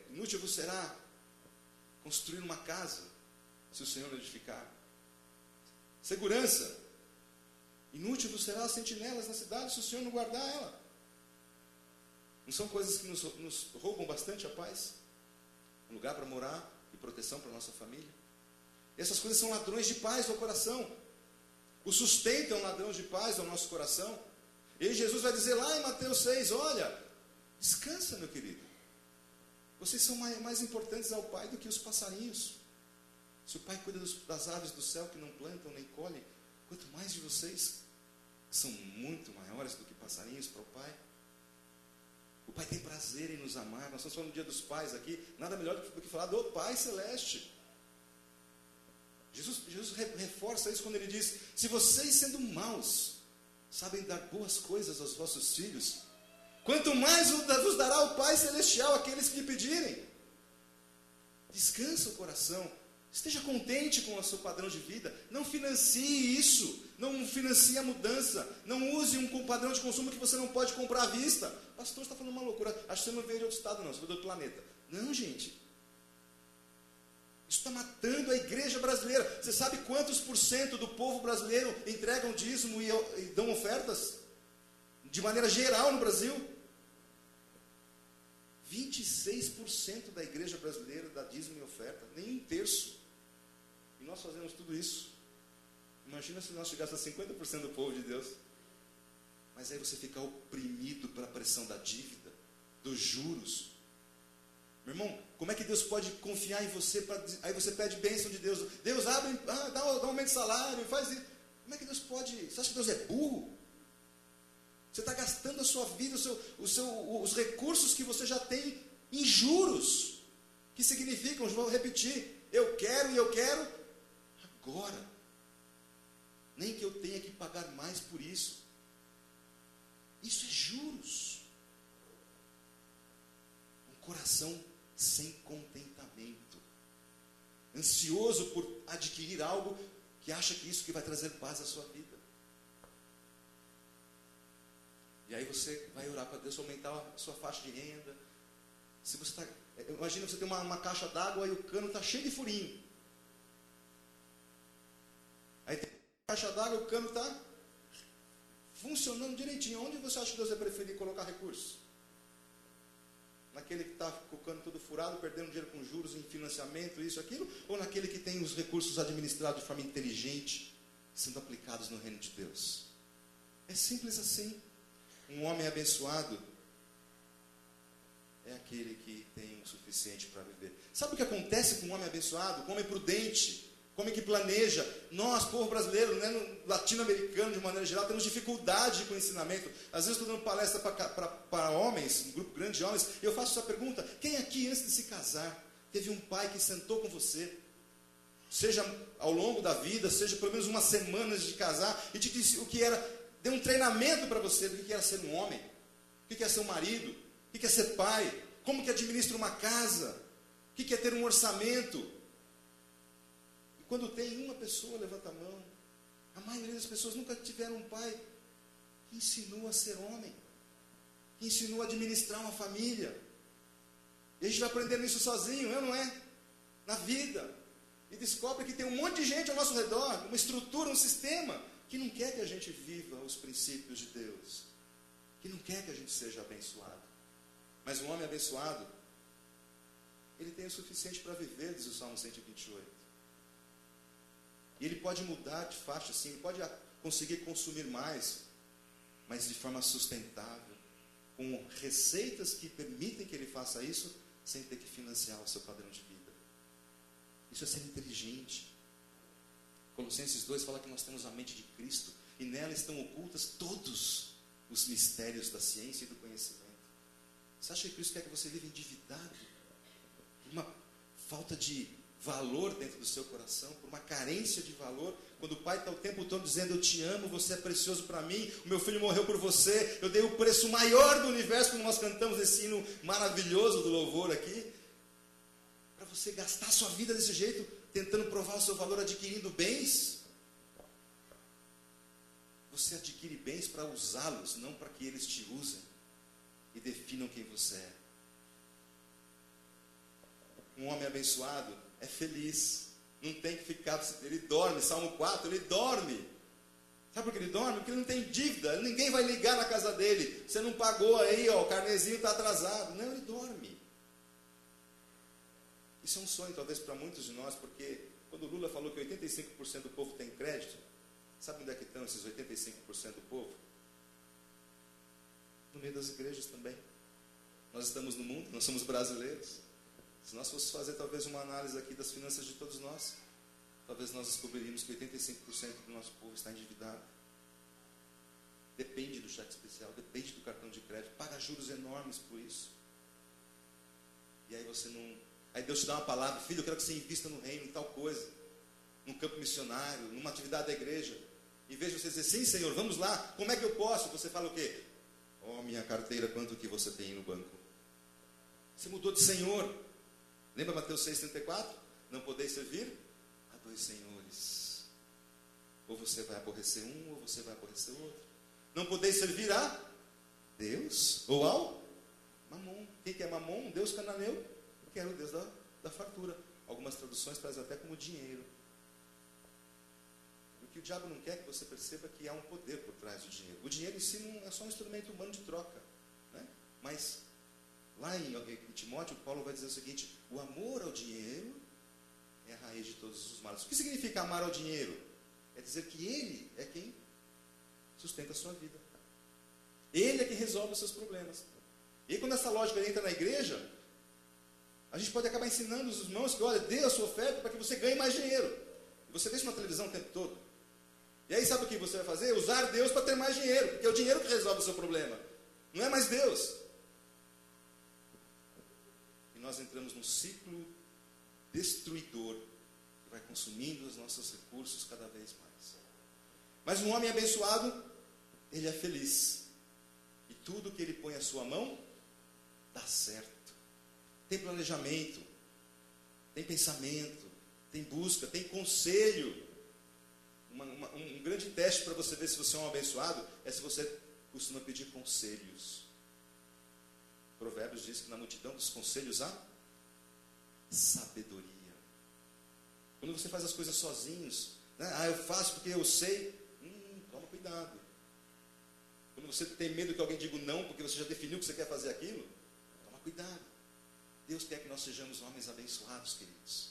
Inútil vos será construir uma casa, se o Senhor edificar. Segurança. Inútil vos será as sentinelas na cidade, se o Senhor não guardar ela. Não são coisas que nos roubam bastante a paz? Um lugar para morar e proteção para a nossa família. Essas coisas são ladrões de paz ao coração. O sustento é um ladrão de paz ao nosso coração. E Jesus vai dizer lá em Mateus 6, olha, descansa, meu querido. Vocês são mais importantes ao Pai do que os passarinhos. Se o Pai cuida das aves do céu que não plantam nem colhem, quanto mais de vocês, que são muito maiores do que passarinhos para o Pai. O Pai tem prazer em nos amar. Nós estamos falando no Dia dos Pais aqui. Nada melhor do que falar do Pai Celeste. Jesus reforça isso quando ele diz, se vocês sendo maus, sabem dar boas coisas aos vossos filhos, quanto mais vos dará o Pai Celestial aqueles que lhe pedirem. Descansa o coração. Esteja contente com o seu padrão de vida. Não financie isso. Não financie a mudança. Não use um padrão de consumo que você não pode comprar à vista. Pastor, você está falando uma loucura. Acho que você não veio de outro estado, não. Você veio do outro planeta. Não, gente. Isso está matando a igreja brasileira. Você sabe quantos % do povo brasileiro entregam dízimo e dão ofertas? De maneira geral no Brasil. 26% da igreja brasileira dá dízimo e oferta. Nem um terço. E nós fazemos tudo isso. Imagina se nós chegássemos a 50% do povo de Deus. Mas aí você fica oprimido pela pressão da dívida, dos juros. Meu irmão, como é que Deus pode confiar em você? Aí você pede bênção de Deus. Deus abre, dá um aumento de salário, faz isso. Como é que Deus pode? Você acha que Deus é burro? Você está gastando a sua vida, os recursos que você já tem em juros. Que significam, vou repetir, eu quero e eu quero agora. Nem que eu tenha que pagar mais por isso. Isso é juros. Um coração sem contentamento. Ansioso por adquirir algo que acha que isso que vai trazer paz à sua vida. E aí você vai orar para Deus aumentar a sua faixa de renda. Se você imagina você tem uma caixa d'água e o cano está cheio de furinho. Aí tem a caixa d'água e o cano está funcionando direitinho. Onde você acha que Deus vai preferir colocar recursos? Naquele que está com o cano todo furado, perdendo dinheiro com juros em financiamento, isso, aquilo? Ou naquele que tem os recursos administrados de forma inteligente, sendo aplicados no reino de Deus? É simples assim. Um homem abençoado é aquele que tem o suficiente para viver. Sabe o que acontece com um homem abençoado, com um homem prudente, com um homem que planeja? Nós, povo brasileiro, né, latino-americano de maneira geral, temos dificuldade com o ensinamento. Às vezes estou dando palestra para homens, um grupo grande de homens, e eu faço essa pergunta: quem aqui antes de se casar teve um pai que sentou com você, seja ao longo da vida, seja pelo menos uma semana antes de casar, e te disse o que era, deu um treinamento para você do que era ser um homem, o que é ser um marido, o que é ser pai, como que administra uma casa, o que é ter um orçamento? E quando tem uma pessoa, levanta a mão. A maioria das pessoas nunca tiveram um pai que ensinou a ser homem, que ensinou a administrar uma família. E a gente vai aprendendo isso sozinho, não é? Na vida. E descobre que tem um monte de gente ao nosso redor, uma estrutura, um sistema, que não quer que a gente viva os princípios de Deus, que não quer que a gente seja abençoado. Mas um homem abençoado, ele tem o suficiente para viver, diz o Salmo 128. E ele pode mudar de faixa, sim, ele pode conseguir consumir mais, mas de forma sustentável, com receitas que permitem que ele faça isso, sem ter que financiar o seu padrão de vida. Isso é ser inteligente. Colossenses 2 fala que nós temos a mente de Cristo, e nela estão ocultas todos os mistérios da ciência e do conhecimento. Você acha que Cristo quer que você viva endividado? Por uma falta de valor dentro do seu coração, por uma carência de valor, quando o pai está o tempo todo dizendo: eu te amo, você é precioso para mim, o meu filho morreu por você, eu dei o preço maior do universo, como nós cantamos esse hino maravilhoso do louvor aqui, para você gastar sua vida desse jeito, tentando provar o seu valor adquirindo bens? Você adquire bens para usá-los, não para que eles te usem e definam quem você é. Um homem abençoado é feliz, não tem que ficar, ele dorme, Salmo 4, ele dorme. Sabe por que ele dorme? Porque ele não tem dívida, ninguém vai ligar na casa dele: você não pagou aí, ó, o carnezinho está atrasado. Não, ele dorme. Isso é um sonho talvez para muitos de nós, porque quando o Lula falou que 85% do povo tem crédito, sabe onde é que estão esses 85% do povo? No meio das igrejas também. Nós estamos no mundo, nós somos brasileiros. Se nós fôssemos fazer talvez uma análise aqui das finanças de todos nós, talvez nós descobriríamos que 85% do nosso povo está endividado. Depende do cheque especial, depende do cartão de crédito, paga juros enormes por isso. E aí você não... Aí Deus te dá uma palavra: filho, eu quero que você invista no reino, em tal coisa, num campo missionário, numa atividade da igreja. Em vez de você dizer: sim, Senhor, vamos lá, como é que eu posso? Você fala o quê? Oh, minha carteira, quanto que você tem no banco? Você mudou de Senhor. Lembra Mateus 6,34? Não podeis servir a dois senhores. Ou você vai aborrecer um, ou você vai aborrecer o outro. Não podeis servir a Deus ou ao Mamon. Quem que é Mamon? Um Deus cananeu, que era o Deus da fartura. Algumas traduções trazem até como dinheiro. O que o diabo não quer que você perceba que há um poder por trás do dinheiro. O dinheiro em si não é só um instrumento humano de troca, né? Mas lá em Timóteo, Paulo vai dizer o seguinte: o amor ao dinheiro é a raiz de todos os males. O que significa amar ao dinheiro? É dizer que ele é quem sustenta a sua vida. Ele é quem resolve os seus problemas. E aí, quando essa lógica entra na igreja, a gente pode acabar ensinando os irmãos que, olha, dê a sua oferta para que você ganhe mais dinheiro. E você vê isso na televisão o tempo todo. E aí sabe o que você vai fazer? Usar Deus para ter mais dinheiro, porque é o dinheiro que resolve o seu problema, não é mais Deus. E nós entramos num ciclo destruidor que vai consumindo os nossos recursos cada vez mais. Mas um homem abençoado, ele é feliz. E tudo que ele põe à sua mão, dá certo. Tem planejamento, tem pensamento, tem busca, tem conselho. Um grande teste para você ver se você é um abençoado é se você costuma pedir conselhos. Provérbios diz que na multidão dos conselhos há sabedoria. Quando você faz as coisas sozinhos, né? Eu faço porque eu sei. Toma cuidado. Quando você tem medo que alguém diga não, porque você já definiu que você quer fazer aquilo, toma cuidado. Deus quer que nós sejamos homens abençoados, queridos.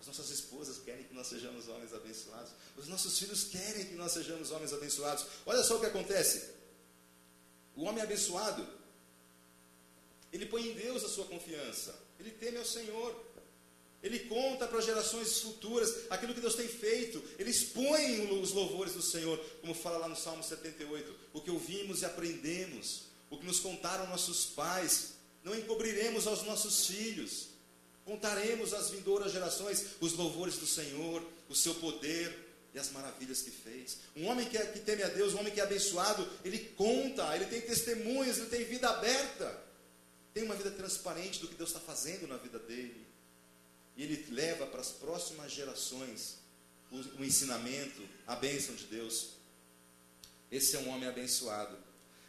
As nossas esposas querem que nós sejamos homens abençoados. Os nossos filhos querem que nós sejamos homens abençoados. Olha só o que acontece. O homem abençoado, Ele põe em Deus a sua confiança. Ele teme ao Senhor. Ele conta para gerações futuras aquilo que Deus tem feito. Ele expõe os louvores do Senhor, como fala lá no Salmo 78. O que ouvimos e aprendemos, o que nos contaram nossos pais, não encobriremos aos nossos filhos. Contaremos às vindouras gerações os louvores do Senhor, o seu poder e as maravilhas que fez. Um homem que teme a Deus, um homem que é abençoado, ele conta, ele tem testemunhos, ele tem vida aberta. Tem uma vida transparente do que Deus está fazendo na vida dele. E ele leva para as próximas gerações o ensinamento, a bênção de Deus. Esse é um homem abençoado.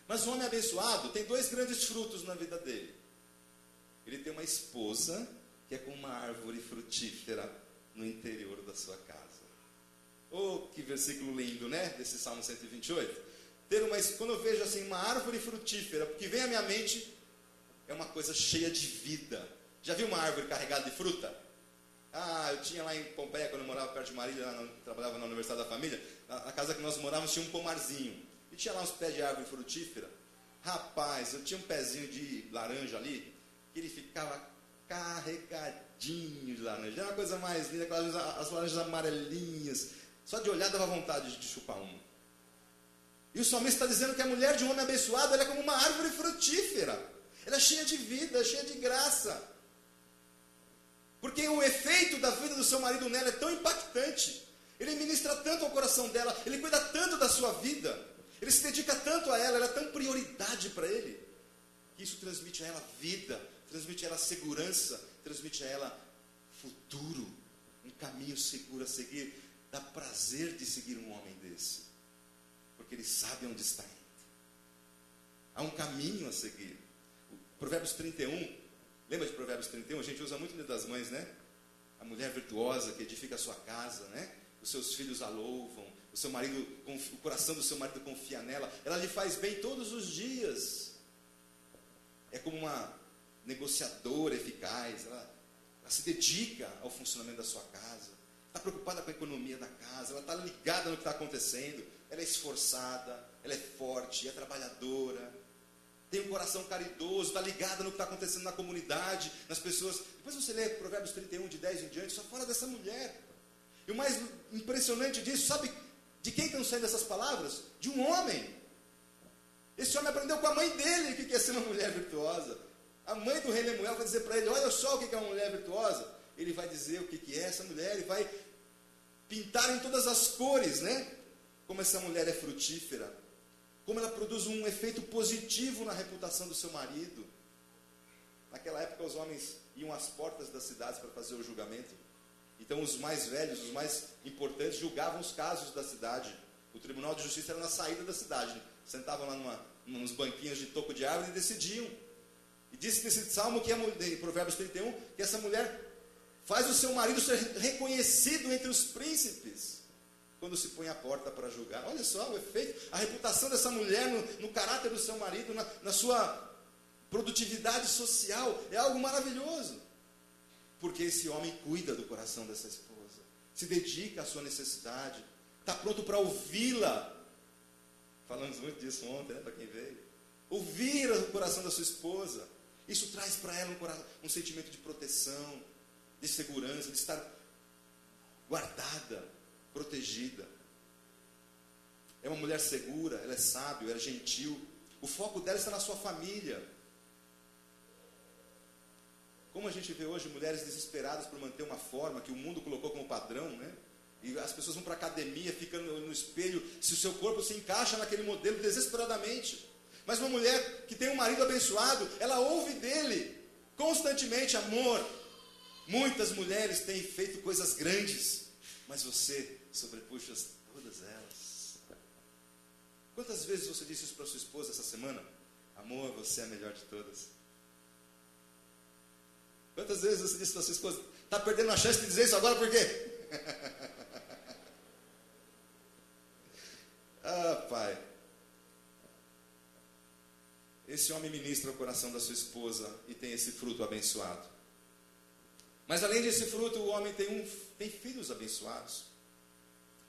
Mas o homem abençoado tem dois grandes frutos na vida dele. Ele tem uma esposa que é como uma árvore frutífera no interior da sua casa. Oh, que versículo lindo, né? Desse Salmo 128. Quando eu vejo assim uma árvore frutífera, o que vem à minha mente é uma coisa cheia de vida. Já viu uma árvore carregada de fruta? Eu tinha lá em Pompeia, quando eu morava perto de Marília, trabalhava na Universidade da Família, na casa que nós morávamos tinha um pomarzinho. E tinha lá uns pés de árvore frutífera. Rapaz, eu tinha um pezinho de laranja ali, que ele ficava carregadinho de laranja. Era uma coisa mais linda, as laranjas amarelinhas. Só de olhar dava vontade de chupar uma. E o salmista está dizendo que a mulher de um homem abençoado, ela é como uma árvore frutífera. Ela é cheia de vida, cheia de graça. Porque o efeito da vida do seu marido nela é tão impactante. Ele ministra tanto ao coração dela, ele cuida tanto da sua vida, ele se dedica tanto a ela é tão prioridade para ele, que isso transmite a ela vida, transmite a ela segurança, transmite a ela futuro, um caminho seguro a seguir. Dá prazer de seguir um homem desse, porque ele sabe onde está indo. Há um caminho a seguir. Provérbios 31, lembra de Provérbios 31? A gente usa muito no Dia das Mães, né? A mulher virtuosa que edifica a sua casa, né? Os seus filhos a louvam, o coração do seu marido confia nela, ela lhe faz bem todos os dias. É como uma negociadora eficaz, ela se dedica ao funcionamento da sua casa, está preocupada com a economia da casa, ela está ligada no que está acontecendo, ela é esforçada, ela é forte, é trabalhadora, tem um coração caridoso, está ligada no que está acontecendo na comunidade, nas pessoas. Depois você lê Provérbios 31, de 10 em diante, só fala dessa mulher. E o mais impressionante disso, sabe de quem estão saindo essas palavras? De um homem. Esse homem aprendeu com a mãe dele o que é ser uma mulher virtuosa. A mãe do rei Lemuel vai dizer para ele, olha só o que é uma mulher virtuosa. Ele vai dizer o que é essa mulher, ele vai pintar em todas as cores, né? Como essa mulher é frutífera. Como ela produz um efeito positivo na reputação do seu marido. Naquela época os homens iam às portas das cidades para fazer o julgamento. Então os mais velhos, os mais importantes, julgavam os casos da cidade. O tribunal de justiça era na saída da cidade. Sentavam lá nos banquinhos de toco de árvore e decidiam. E disse nesse salmo, em Provérbios 31, que essa mulher faz o seu marido ser reconhecido entre os príncipes quando se põe à porta para julgar. Olha só o efeito, a reputação dessa mulher no caráter do seu marido, na sua produtividade social, é algo maravilhoso. Porque esse homem cuida do coração dessa esposa, se dedica à sua necessidade, está pronto para ouvi-la. Falamos muito disso ontem, né, para quem veio. Ouvir o coração da sua esposa. Isso traz para ela um sentimento de proteção, de segurança, de estar guardada, protegida. É uma mulher segura, ela é sábia, ela é gentil. O foco dela está na sua família. Como a gente vê hoje mulheres desesperadas por manter uma forma que o mundo colocou como padrão, né? E as pessoas vão para a academia, ficam no espelho, se o seu corpo se encaixa naquele modelo desesperadamente. Mas uma mulher que tem um marido abençoado, ela ouve dele constantemente, amor. Muitas mulheres têm feito coisas grandes, mas você sobrepuxa todas elas. Quantas vezes você disse isso para sua esposa essa semana? Amor, você é a melhor de todas. Quantas vezes você disse para sua esposa, está perdendo a chance de dizer isso agora, por quê? Pai. Esse homem ministra o coração da sua esposa e tem esse fruto abençoado. Mas além desse fruto, o homem tem filhos abençoados.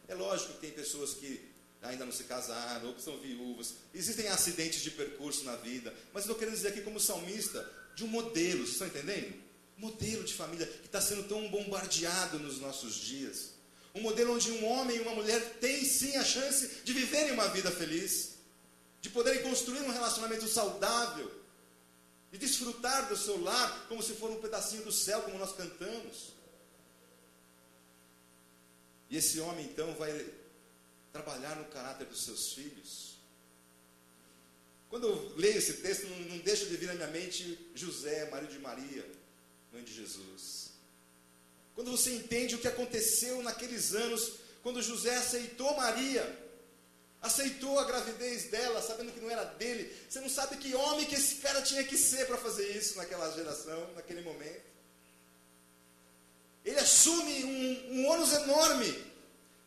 É lógico que tem pessoas que ainda não se casaram, ou que são viúvas. Existem acidentes de percurso na vida. Mas eu estou querendo dizer aqui como salmista, de um modelo, vocês estão entendendo? Um modelo de família que está sendo tão bombardeado nos nossos dias. Um modelo onde um homem e uma mulher têm sim a chance de viverem uma vida feliz, de poderem construir um relacionamento saudável, de desfrutar do seu lar como se for um pedacinho do céu, como nós cantamos. E esse homem então vai trabalhar no caráter dos seus filhos. Quando eu leio esse texto, não deixa de vir na minha mente José, marido de Maria, mãe de Jesus. Quando você entende o que aconteceu naqueles anos, quando José aceitou Maria, aceitou a gravidez dela, sabendo que não era dele, você não sabe que homem que esse cara tinha que ser para fazer isso naquela geração, naquele momento. Ele assume um ônus enorme.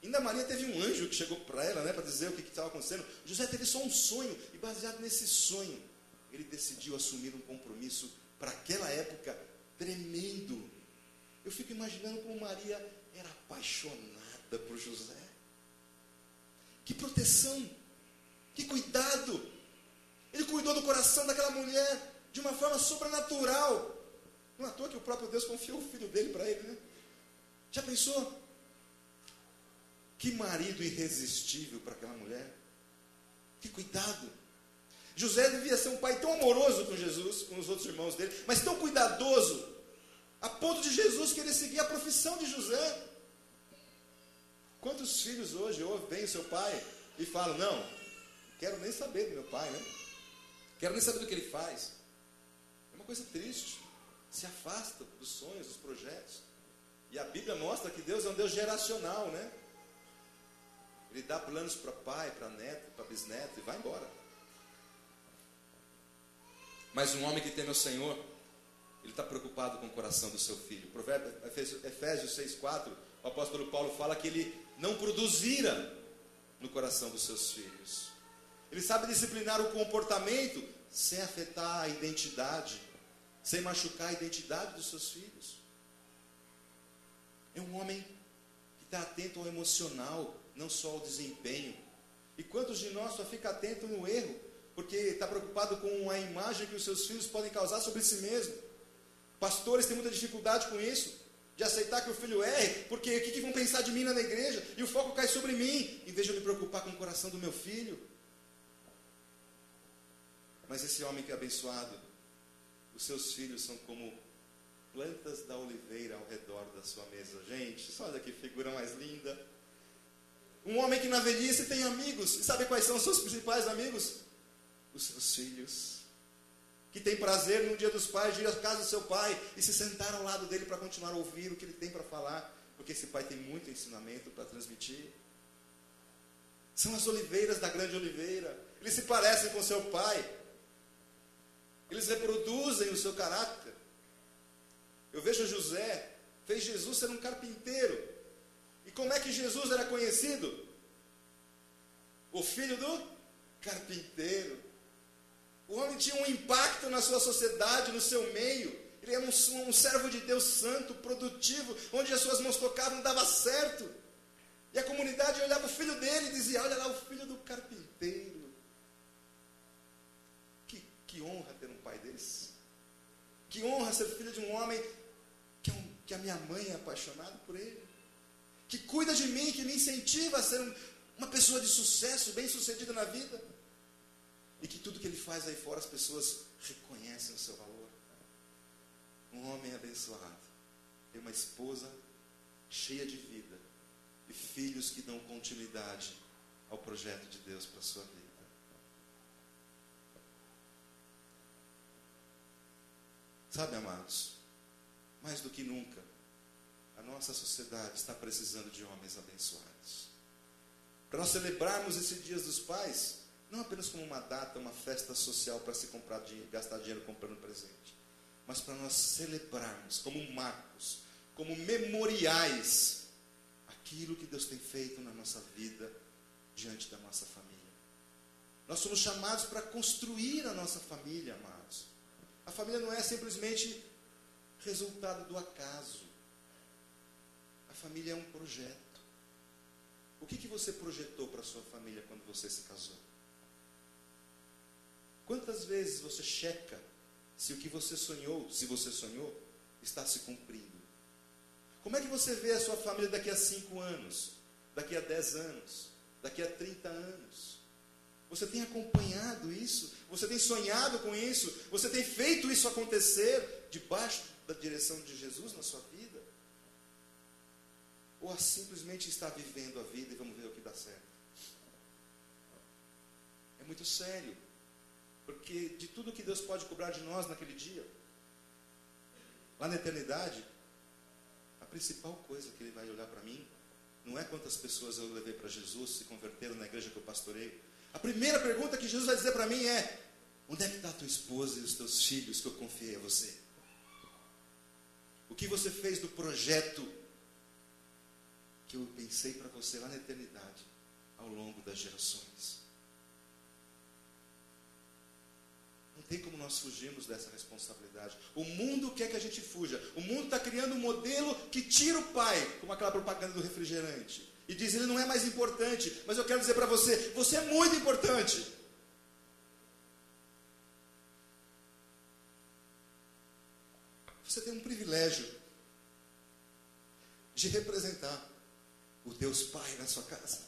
Ainda Maria teve um anjo que chegou para ela, para dizer o que estava acontecendo. José teve só um sonho, e baseado nesse sonho, ele decidiu assumir um compromisso para aquela época tremendo. Eu fico imaginando como Maria era apaixonada por José. Que proteção, que cuidado. Ele cuidou do coração daquela mulher de uma forma sobrenatural. Não é à toa que o próprio Deus confiou o filho dele para ele, né? Já pensou? Que marido irresistível para aquela mulher. Que cuidado. José devia ser um pai tão amoroso com Jesus, com os outros irmãos dele, mas tão cuidadoso, a ponto de Jesus querer seguir a profissão de José. Quantos filhos hoje veem o seu pai e falam, não quero nem saber do meu pai, né? Quero nem saber do que ele faz. É uma coisa triste. Se afasta dos sonhos, dos projetos. E a Bíblia mostra que Deus é um Deus geracional, né? Ele dá planos para pai, para neto, para bisneto e vai embora. Mas um homem que teme ao Senhor, ele está preocupado com o coração do seu filho. Efésios 6,4, o apóstolo Paulo fala que ele não produz ira no coração dos seus filhos. Ele sabe disciplinar o comportamento sem afetar a identidade, sem machucar a identidade dos seus filhos. É um homem que está atento ao emocional, não só ao desempenho. E quantos de nós só fica atento no erro, porque está preocupado com a imagem que os seus filhos podem causar sobre si mesmo? Pastores têm muita dificuldade com isso, de aceitar que o filho erre, porque o que vão pensar de mim na igreja? E o foco cai sobre mim, em vez de eu me preocupar com o coração do meu filho. Mas esse homem que é abençoado, os seus filhos são como plantas da oliveira ao redor da sua mesa. Gente, só olha que figura mais linda. Um homem que na velhice tem amigos. E sabe quais são os seus principais amigos? Os seus filhos. Que tem prazer no dia dos pais de ir à casa do seu pai e se sentar ao lado dele para continuar a ouvir o que ele tem para falar. Porque esse pai tem muito ensinamento para transmitir. São as oliveiras da grande oliveira. Eles se parecem com seu pai. Eles reproduzem o seu caráter. Eu vejo José, fez Jesus ser um carpinteiro. E como é que Jesus era conhecido? O filho do carpinteiro. O homem tinha um impacto na sua sociedade, no seu meio. Ele era um servo de Deus santo, produtivo, onde as suas mãos tocavam, dava certo. E a comunidade olhava o filho dele e dizia, olha lá o filho do carpinteiro. Que honra ter um pai desse. Que honra ser filho de um homem que a minha mãe é apaixonada por ele. Que cuida de mim, que me incentiva a ser uma pessoa de sucesso, bem sucedida na vida. E que tudo que ele faz aí fora as pessoas reconhecem o seu valor. Um homem abençoado. Tem uma esposa cheia de vida. E filhos que dão continuidade ao projeto de Deus para a sua vida. Sabe, amados, mais do que nunca, a nossa sociedade está precisando de homens abençoados. Para nós celebrarmos esse Dia dos Pais, não apenas como uma data, uma festa social para se comprar dinheiro, gastar dinheiro comprando presente, mas para nós celebrarmos como marcos, como memoriais, aquilo que Deus tem feito na nossa vida, diante da nossa família. Nós somos chamados para construir a nossa família, amados. A família não é simplesmente resultado do acaso. A família é um projeto. O que você projetou para a sua família quando você se casou? Quantas vezes você checa se o que você sonhou, se você sonhou, está se cumprindo? Como é que você vê a sua família daqui a 5 anos, daqui a 10 anos, daqui a 30 anos? Você tem acompanhado isso? Você tem sonhado com isso? Você tem feito isso acontecer debaixo da direção de Jesus na sua vida? Ou simplesmente está vivendo a vida e vamos ver o que dá certo? É muito sério. Porque de tudo que Deus pode cobrar de nós naquele dia, lá na eternidade, a principal coisa que Ele vai olhar para mim, não é quantas pessoas eu levei para Jesus, se converteram na igreja que eu pastoreio. A primeira pergunta que Jesus vai dizer para mim é: onde é que está a tua esposa e os teus filhos que eu confiei a você? O que você fez do projeto que eu pensei para você lá na eternidade, ao longo das gerações? Não tem como nós fugirmos dessa responsabilidade. O mundo quer que a gente fuja. O mundo está criando um modelo que tira o pai, como aquela propaganda do refrigerante, e diz: ele não é mais importante. Mas eu quero dizer para você, você é muito importante. Você tem um privilégio de representar o Deus Pai na sua casa,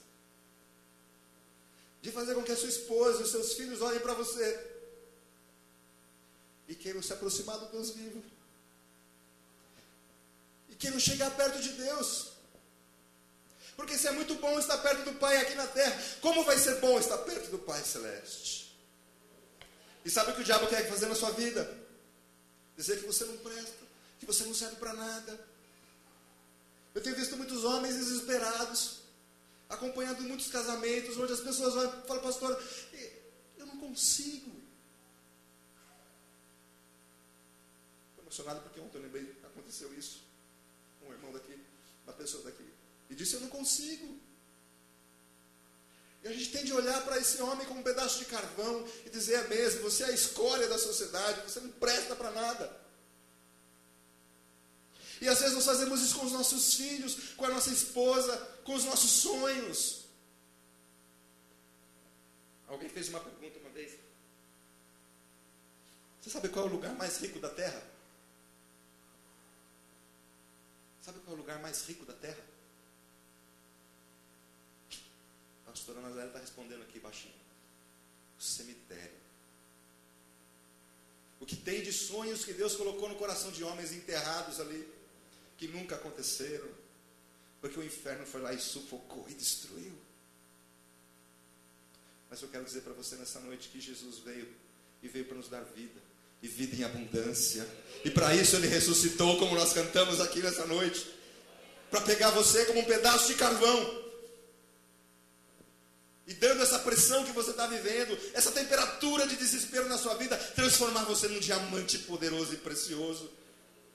de fazer com que a sua esposa e os seus filhos olhem para você e queiram se aproximar do Deus vivo, e queiram chegar perto de Deus. Porque se é muito bom estar perto do Pai aqui na terra, como vai ser bom estar perto do Pai celeste? E sabe o que o diabo quer fazer na sua vida? Dizer que você não presta, que você não serve para nada. Eu tenho visto muitos homens desesperados, acompanhando muitos casamentos, onde as pessoas vão e falam: pastor, eu não consigo. Estou emocionado porque ontem eu lembrei, aconteceu isso. Um irmão daqui, uma pessoa daqui, e disse: eu não consigo. E a gente tem de olhar para esse homem como um pedaço de carvão e dizer: é mesmo, você é a escória da sociedade, você não presta para nada. E às vezes nós fazemos isso com os nossos filhos, com a nossa esposa, com os nossos sonhos. Alguém fez uma pergunta uma vez: você sabe qual é o lugar mais rico da terra? Sabe qual é o lugar mais rico da terra? A pastora Nazaré está respondendo aqui baixinho: o cemitério. O que tem de sonhos que Deus colocou no coração de homens enterrados ali, que nunca aconteceram, porque o inferno foi lá e sufocou e destruiu. Mas eu quero dizer para você nessa noite que Jesus veio, e veio para nos dar vida, e vida em abundância. E para isso Ele ressuscitou, como nós cantamos aqui nessa noite, para pegar você como um pedaço de carvão, e dando essa pressão que você está vivendo, essa temperatura de desespero na sua vida, transformar você num diamante poderoso e precioso,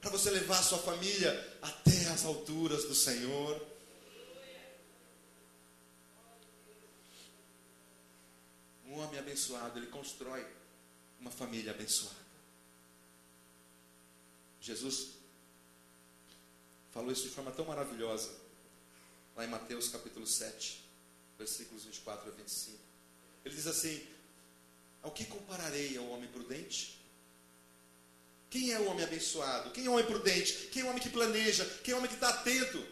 para você levar a sua família até as alturas do Senhor. Um homem abençoado, ele constrói uma família abençoada. Jesus falou isso de forma tão maravilhosa, lá em Mateus capítulo 7, versículos 24 a 25. Ele diz assim: ao que compararei ao homem prudente? Quem é o homem abençoado? Quem é o homem prudente? Quem é o homem que planeja? Quem é o homem que está atento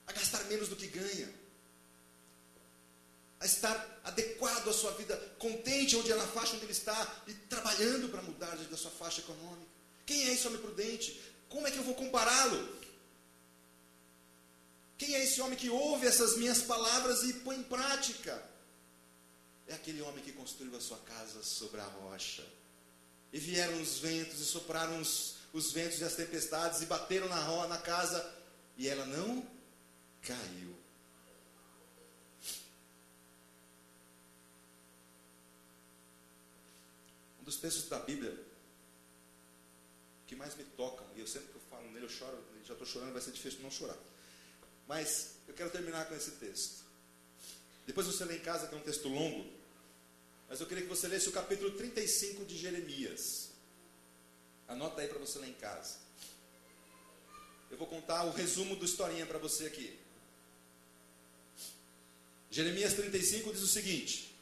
a gastar menos do que ganha? A estar adequado à sua vida, contente onde é na faixa onde ele está, e trabalhando para mudar da sua faixa econômica. Quem é esse homem prudente? Como é que eu vou compará-lo? Quem é esse homem que ouve essas minhas palavras e põe em prática? É aquele homem que construiu a sua casa sobre a rocha. E vieram os ventos, e sopraram os ventos e as tempestades, e bateram na casa, e ela não caiu. Um dos textos da Bíblia que mais me tocam, e eu sempre que eu falo nele eu choro, já estou chorando, vai ser difícil não chorar. Mas eu quero terminar com esse texto. Depois você lê em casa, que é um texto longo, mas eu queria que você lesse o capítulo 35 de Jeremias. Anota aí para você ler em casa. Eu vou contar o resumo do historinha para você aqui. Jeremias 35 diz o seguinte: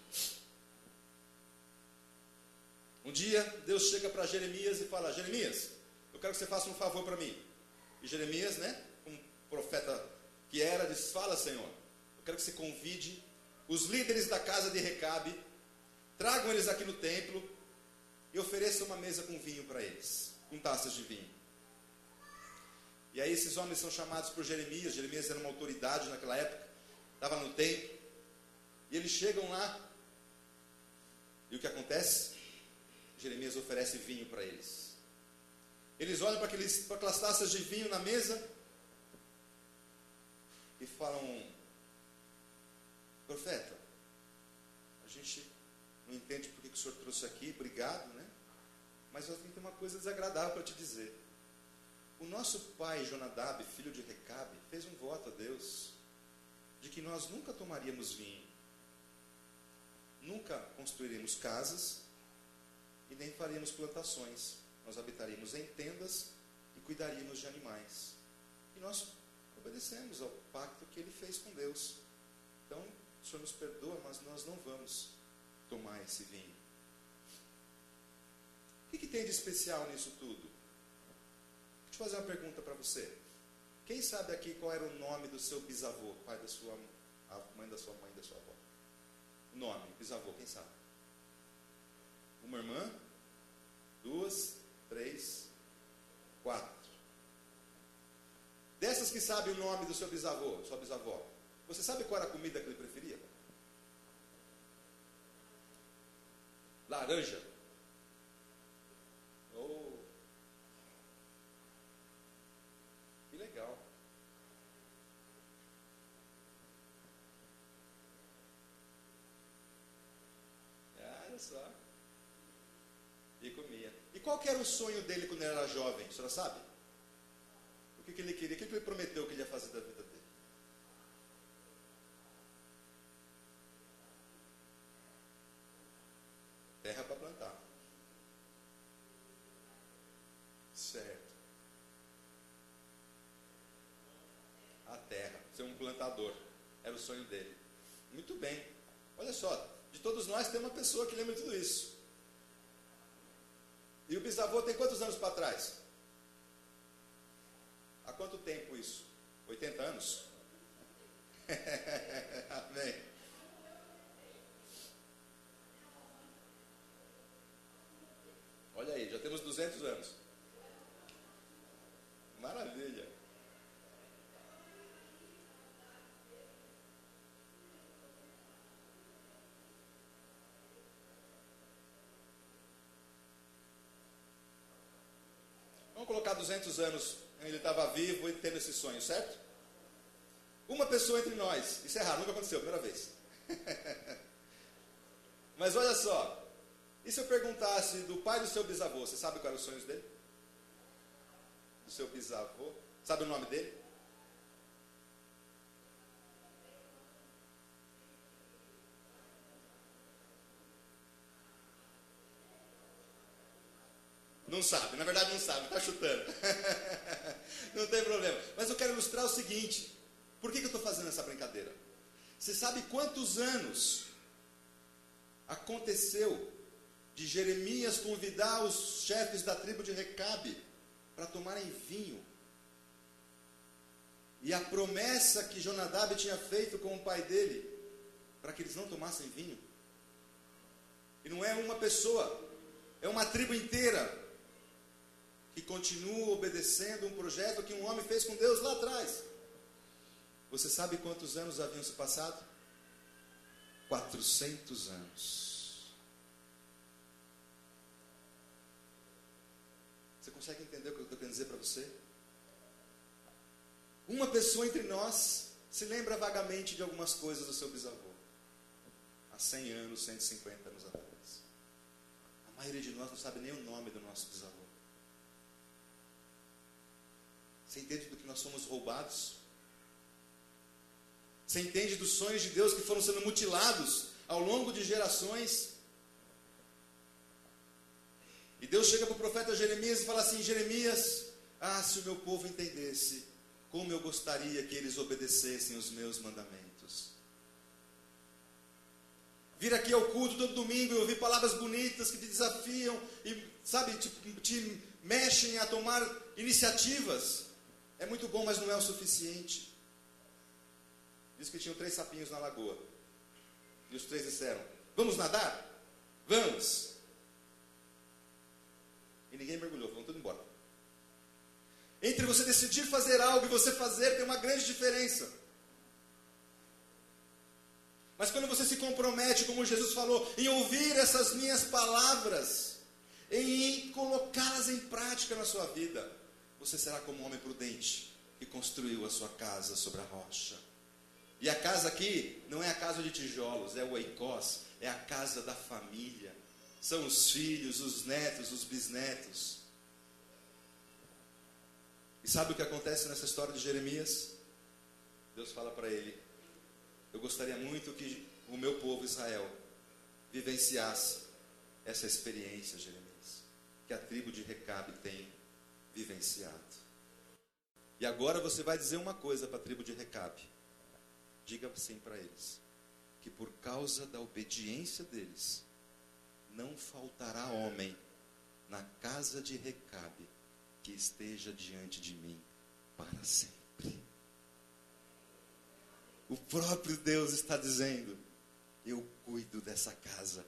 um dia Deus chega para Jeremias e fala: Jeremias, eu quero que você faça um favor para mim. E Jeremias, como profeta que era, diz: fala, Senhor, eu quero que você convide os líderes da casa de Recabe, tragam eles aqui no templo e ofereçam uma mesa com vinho para eles, com taças de vinho. E aí esses homens são chamados por Jeremias. Jeremias era uma autoridade naquela época, estava no templo, e eles chegam lá, e o que acontece? Jeremias oferece vinho para eles. Eles olham para aquelas taças de vinho na mesa e falam: profeta, a gente não entende porque que o senhor trouxe aqui, obrigado, mas eu tenho uma coisa desagradável para te dizer. O nosso pai Jonadab, filho de Recabe, fez um voto a Deus de que nós nunca tomaríamos vinho, nunca construiríamos casas e nem faríamos plantações. Nós habitaríamos em tendas e cuidaríamos de animais. E nós obedecemos ao pacto que ele fez com Deus. Então, o Senhor nos perdoa, mas nós não vamos tomar esse vinho. O que tem de especial nisso tudo? Deixa eu fazer uma pergunta para você. Quem sabe aqui qual era o nome do seu bisavô, pai da sua mãe, da sua avó? O nome, bisavô, quem sabe? Uma irmã? 2, 3, 4. Dessas que sabem o nome do seu bisavô, sua bisavó, você sabe qual era a comida que ele preferia? Laranja. Oh, que legal. Olha só. E comia. E qual que era o sonho dele quando ele era jovem? A senhora sabe? O que ele queria? O que ele prometeu que ele ia fazer da vida dele? Terra para plantar. Certo. A terra. Ser um plantador. Era o sonho dele. Muito bem. Olha só. De todos nós tem uma pessoa que lembra de tudo isso. E o bisavô tem quantos anos para trás? Há quanto tempo isso? 80 anos? Amém. Olha aí, já temos 200 anos. Maravilha. Vamos colocar 200 anos, ele estava vivo e tendo esse sonho, certo? Uma pessoa entre nós, isso é raro, nunca aconteceu, primeira vez. Mas olha só, e se eu perguntasse do pai do seu bisavô, você sabe quais eram os sonhos dele? Do seu bisavô, sabe o nome dele? Não sabe, na verdade não sabe, está chutando. Não tem problema. Mas eu quero ilustrar o seguinte: por que eu estou fazendo essa brincadeira? Você sabe quantos anos aconteceu de Jeremias convidar os chefes da tribo de Recabe para tomarem vinho? E a promessa que Jonadab tinha feito com o pai dele, para que eles não tomassem vinho? E não é uma pessoa, é uma tribo inteira que continua obedecendo um projeto que um homem fez com Deus lá atrás. Você sabe quantos anos haviam se passado? 400 anos. Você consegue entender o que eu estou querendo dizer para você? Uma pessoa entre nós se lembra vagamente de algumas coisas do seu bisavô. Há 100 anos, 150 anos atrás. A maioria de nós não sabe nem o nome do nosso bisavô. Você entende do que nós somos roubados? Você entende dos sonhos de Deus que foram sendo mutilados ao longo de gerações? E Deus chega para o profeta Jeremias e fala assim: Jeremias, se o meu povo entendesse como eu gostaria que eles obedecessem os meus mandamentos. vir aqui ao culto todo domingo e ouvir palavras bonitas que te desafiam e, sabe, te mexem a tomar iniciativas. É muito bom, mas não é o suficiente. Diz que tinham 3 sapinhos na lagoa. E os 3 disseram: vamos nadar? Vamos. E ninguém mergulhou, foram tudo embora. Entre você decidir fazer algo e você fazer, tem uma grande diferença. Mas quando você se compromete, como Jesus falou, em ouvir essas minhas palavras, em colocá-las em prática na sua vida, você será como um homem prudente que construiu a sua casa sobre a rocha. E a casa aqui não é a casa de tijolos, é o oikos, é a casa da família. São os filhos, os netos, os bisnetos. E sabe o que acontece nessa história de Jeremias? Deus fala para ele: eu gostaria muito que o meu povo Israel vivenciasse essa experiência, Jeremias, que a tribo de Recabe tem vivenciado. E agora você vai dizer uma coisa para a tribo de Recabe. Diga assim para eles: que por causa da obediência deles, não faltará homem na casa de Recabe que esteja diante de mim para sempre. O próprio Deus está dizendo: eu cuido dessa casa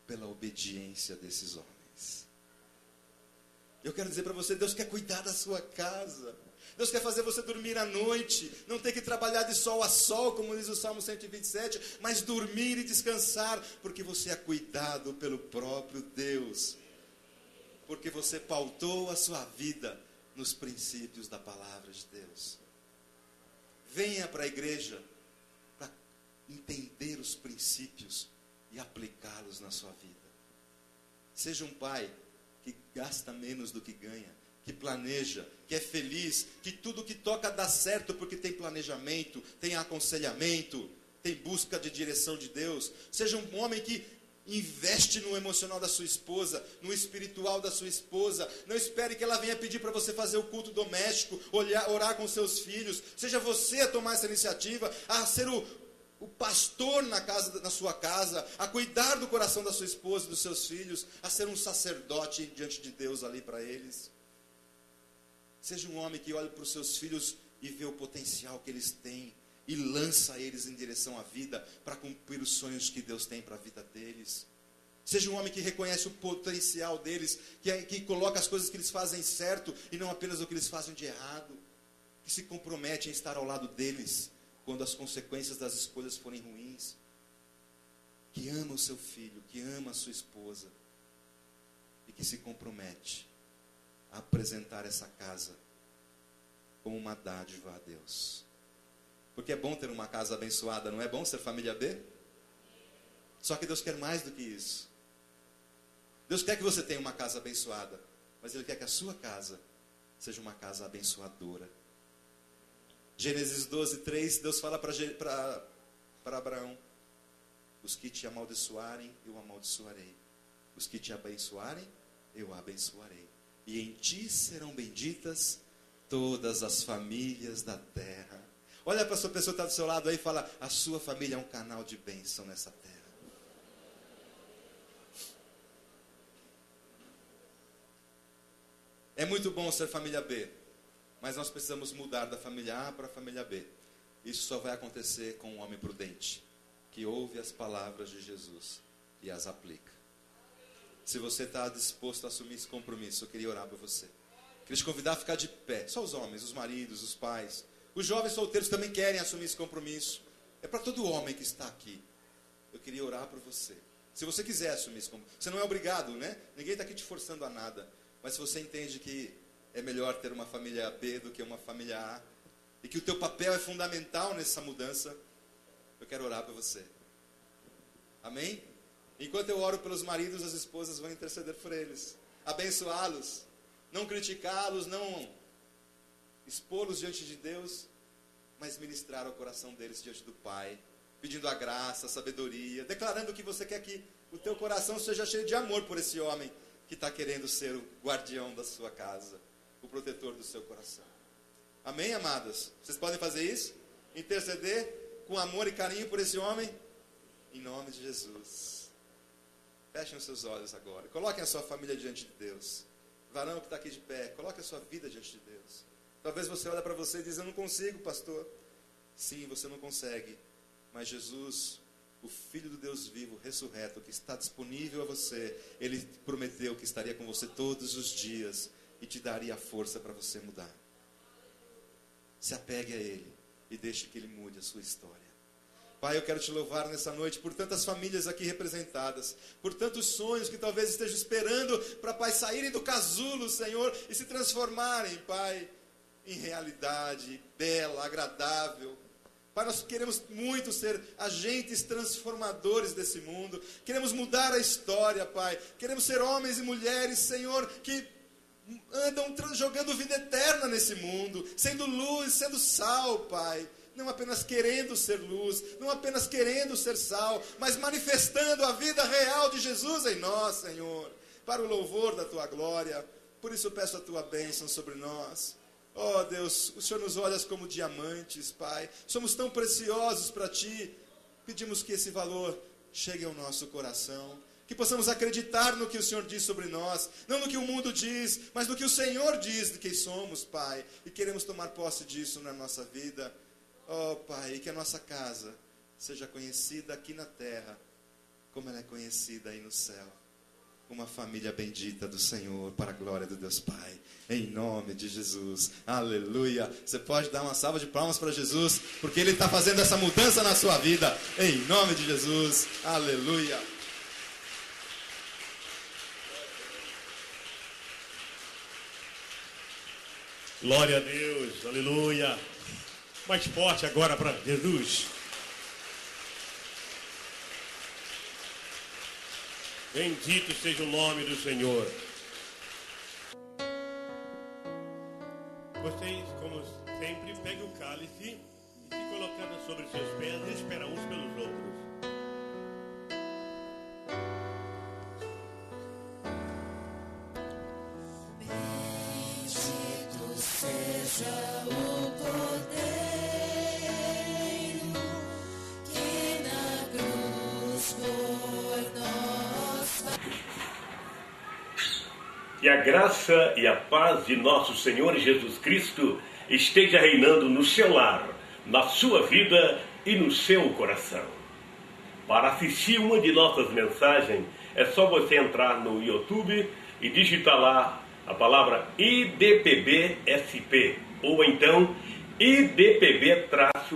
pela obediência desses homens. Eu quero dizer para você, Deus quer cuidar da sua casa. Deus quer fazer você dormir à noite, não ter que trabalhar de sol a sol, como diz o Salmo 127, mas dormir e descansar, porque você é cuidado pelo próprio Deus. Porque você pautou a sua vida nos princípios da palavra de Deus. Venha para a igreja para entender os princípios e aplicá-los na sua vida. Seja um pai que gasta menos do que ganha, que planeja, que é feliz, que tudo que toca dá certo porque tem planejamento, tem aconselhamento, tem busca de direção de Deus. Seja um homem que investe no emocional da sua esposa, no espiritual da sua esposa. Não espere que ela venha pedir para você fazer o culto doméstico, orar com seus filhos. Seja você a tomar essa iniciativa, a ser o pastor na sua casa, a cuidar do coração da sua esposa e dos seus filhos, a ser um sacerdote diante de Deus ali para eles. Seja um homem que olha para os seus filhos e vê o potencial que eles têm e lança eles em direção à vida para cumprir os sonhos que Deus tem para a vida deles. Seja um homem que reconhece o potencial deles, que coloca as coisas que eles fazem certo e não apenas o que eles fazem de errado. Que se compromete em estar ao lado deles quando as consequências das escolhas forem ruins. Que ama o seu filho, que ama a sua esposa e que se compromete a apresentar essa casa como uma dádiva a Deus. Porque é bom ter uma casa abençoada, não é bom ser família B? Só que Deus quer mais do que isso. Deus quer que você tenha uma casa abençoada, mas Ele quer que a sua casa seja uma casa abençoadora. Gênesis 12:3, Deus fala para Abraão: os que te amaldiçoarem, eu amaldiçoarei. Os que te abençoarem, eu abençoarei. E em ti serão benditas todas as famílias da terra. Olha para a sua pessoa que está do seu lado aí e fala: a sua família é um canal de bênção nessa terra. É muito bom ser família B, mas nós precisamos mudar da família A para a família B. Isso só vai acontecer com um homem prudente, que ouve as palavras de Jesus e as aplica. Se você está disposto a assumir esse compromisso, eu queria orar por você. Queria te convidar a ficar de pé. Só os homens, os maridos, os pais. Os jovens solteiros também querem assumir esse compromisso. É para todo homem que está aqui. Eu queria orar por você. Se você quiser assumir esse compromisso. Você não é obrigado, né? Ninguém está aqui te forçando a nada. Mas se você entende que é melhor ter uma família B do que uma família A, e que o teu papel é fundamental nessa mudança, eu quero orar por você. Amém? Enquanto eu oro pelos maridos, as esposas vão interceder por eles. Abençoá-los. Não criticá-los, não expô-los diante de Deus, mas ministrar ao coração deles diante do Pai, pedindo a graça, a sabedoria, declarando que você quer que o teu coração seja cheio de amor por esse homem que está querendo ser o guardião da sua casa, o protetor do seu coração. Amém, amadas? Vocês podem fazer isso? Interceder com amor e carinho por esse homem? Em nome de Jesus. Fechem os seus olhos agora. Coloquem a sua família diante de Deus. Varão que está aqui de pé, coloque a sua vida diante de Deus. Talvez você olhe para você e diz, eu não consigo, pastor. Sim, você não consegue. Mas Jesus, o Filho do Deus vivo, ressurreto, que está disponível a você, Ele prometeu que estaria com você todos os dias e te daria a força para você mudar. Se apegue a Ele e deixe que Ele mude a sua história. Pai, eu quero te louvar nessa noite por tantas famílias aqui representadas, por tantos sonhos que talvez estejam esperando para, Pai, saírem do casulo, Senhor, e se transformarem, Pai, em realidade bela, agradável. Pai, nós queremos muito ser agentes transformadores desse mundo, queremos mudar a história, Pai, queremos ser homens e mulheres, Senhor, que andam jogando vida eterna nesse mundo, sendo luz, sendo sal, Pai. Não apenas querendo ser luz, não apenas querendo ser sal, mas manifestando a vida real de Jesus em nós, Senhor, para o louvor da Tua glória. Por isso eu peço a Tua bênção sobre nós. Oh Deus, o Senhor nos olha como diamantes, Pai. Somos tão preciosos para Ti. Pedimos que esse valor chegue ao nosso coração. Que possamos acreditar no que o Senhor diz sobre nós. Não no que o mundo diz, mas no que o Senhor diz de quem somos, Pai. E queremos tomar posse disso na nossa vida. Oh, Pai, e que a nossa casa seja conhecida aqui na terra, como ela é conhecida aí no céu. Uma família bendita do Senhor, para a glória do Deus Pai. Em nome de Jesus. Aleluia. Você pode dar uma salva de palmas para Jesus, porque Ele está fazendo essa mudança na sua vida. Em nome de Jesus. Aleluia. Glória a Deus. Aleluia. Mais forte agora para Jesus. Bendito seja o nome do Senhor. Vocês, como sempre, peguem o cálice e se colocando sobre seus pés e esperam uns pelos outros. Bendito seja o Cordeiro que na cruz por nós. Que a graça e a paz de nosso Senhor Jesus Cristo esteja reinando no seu lar, na sua vida e no seu coração. Para assistir uma de nossas mensagens, é só você entrar no YouTube e digitar lá a palavra IDPB-SP, ou então IDPB-SP,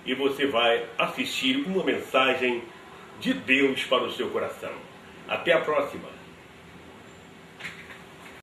e você vai assistir uma mensagem de Deus para o seu coração. Até a próxima!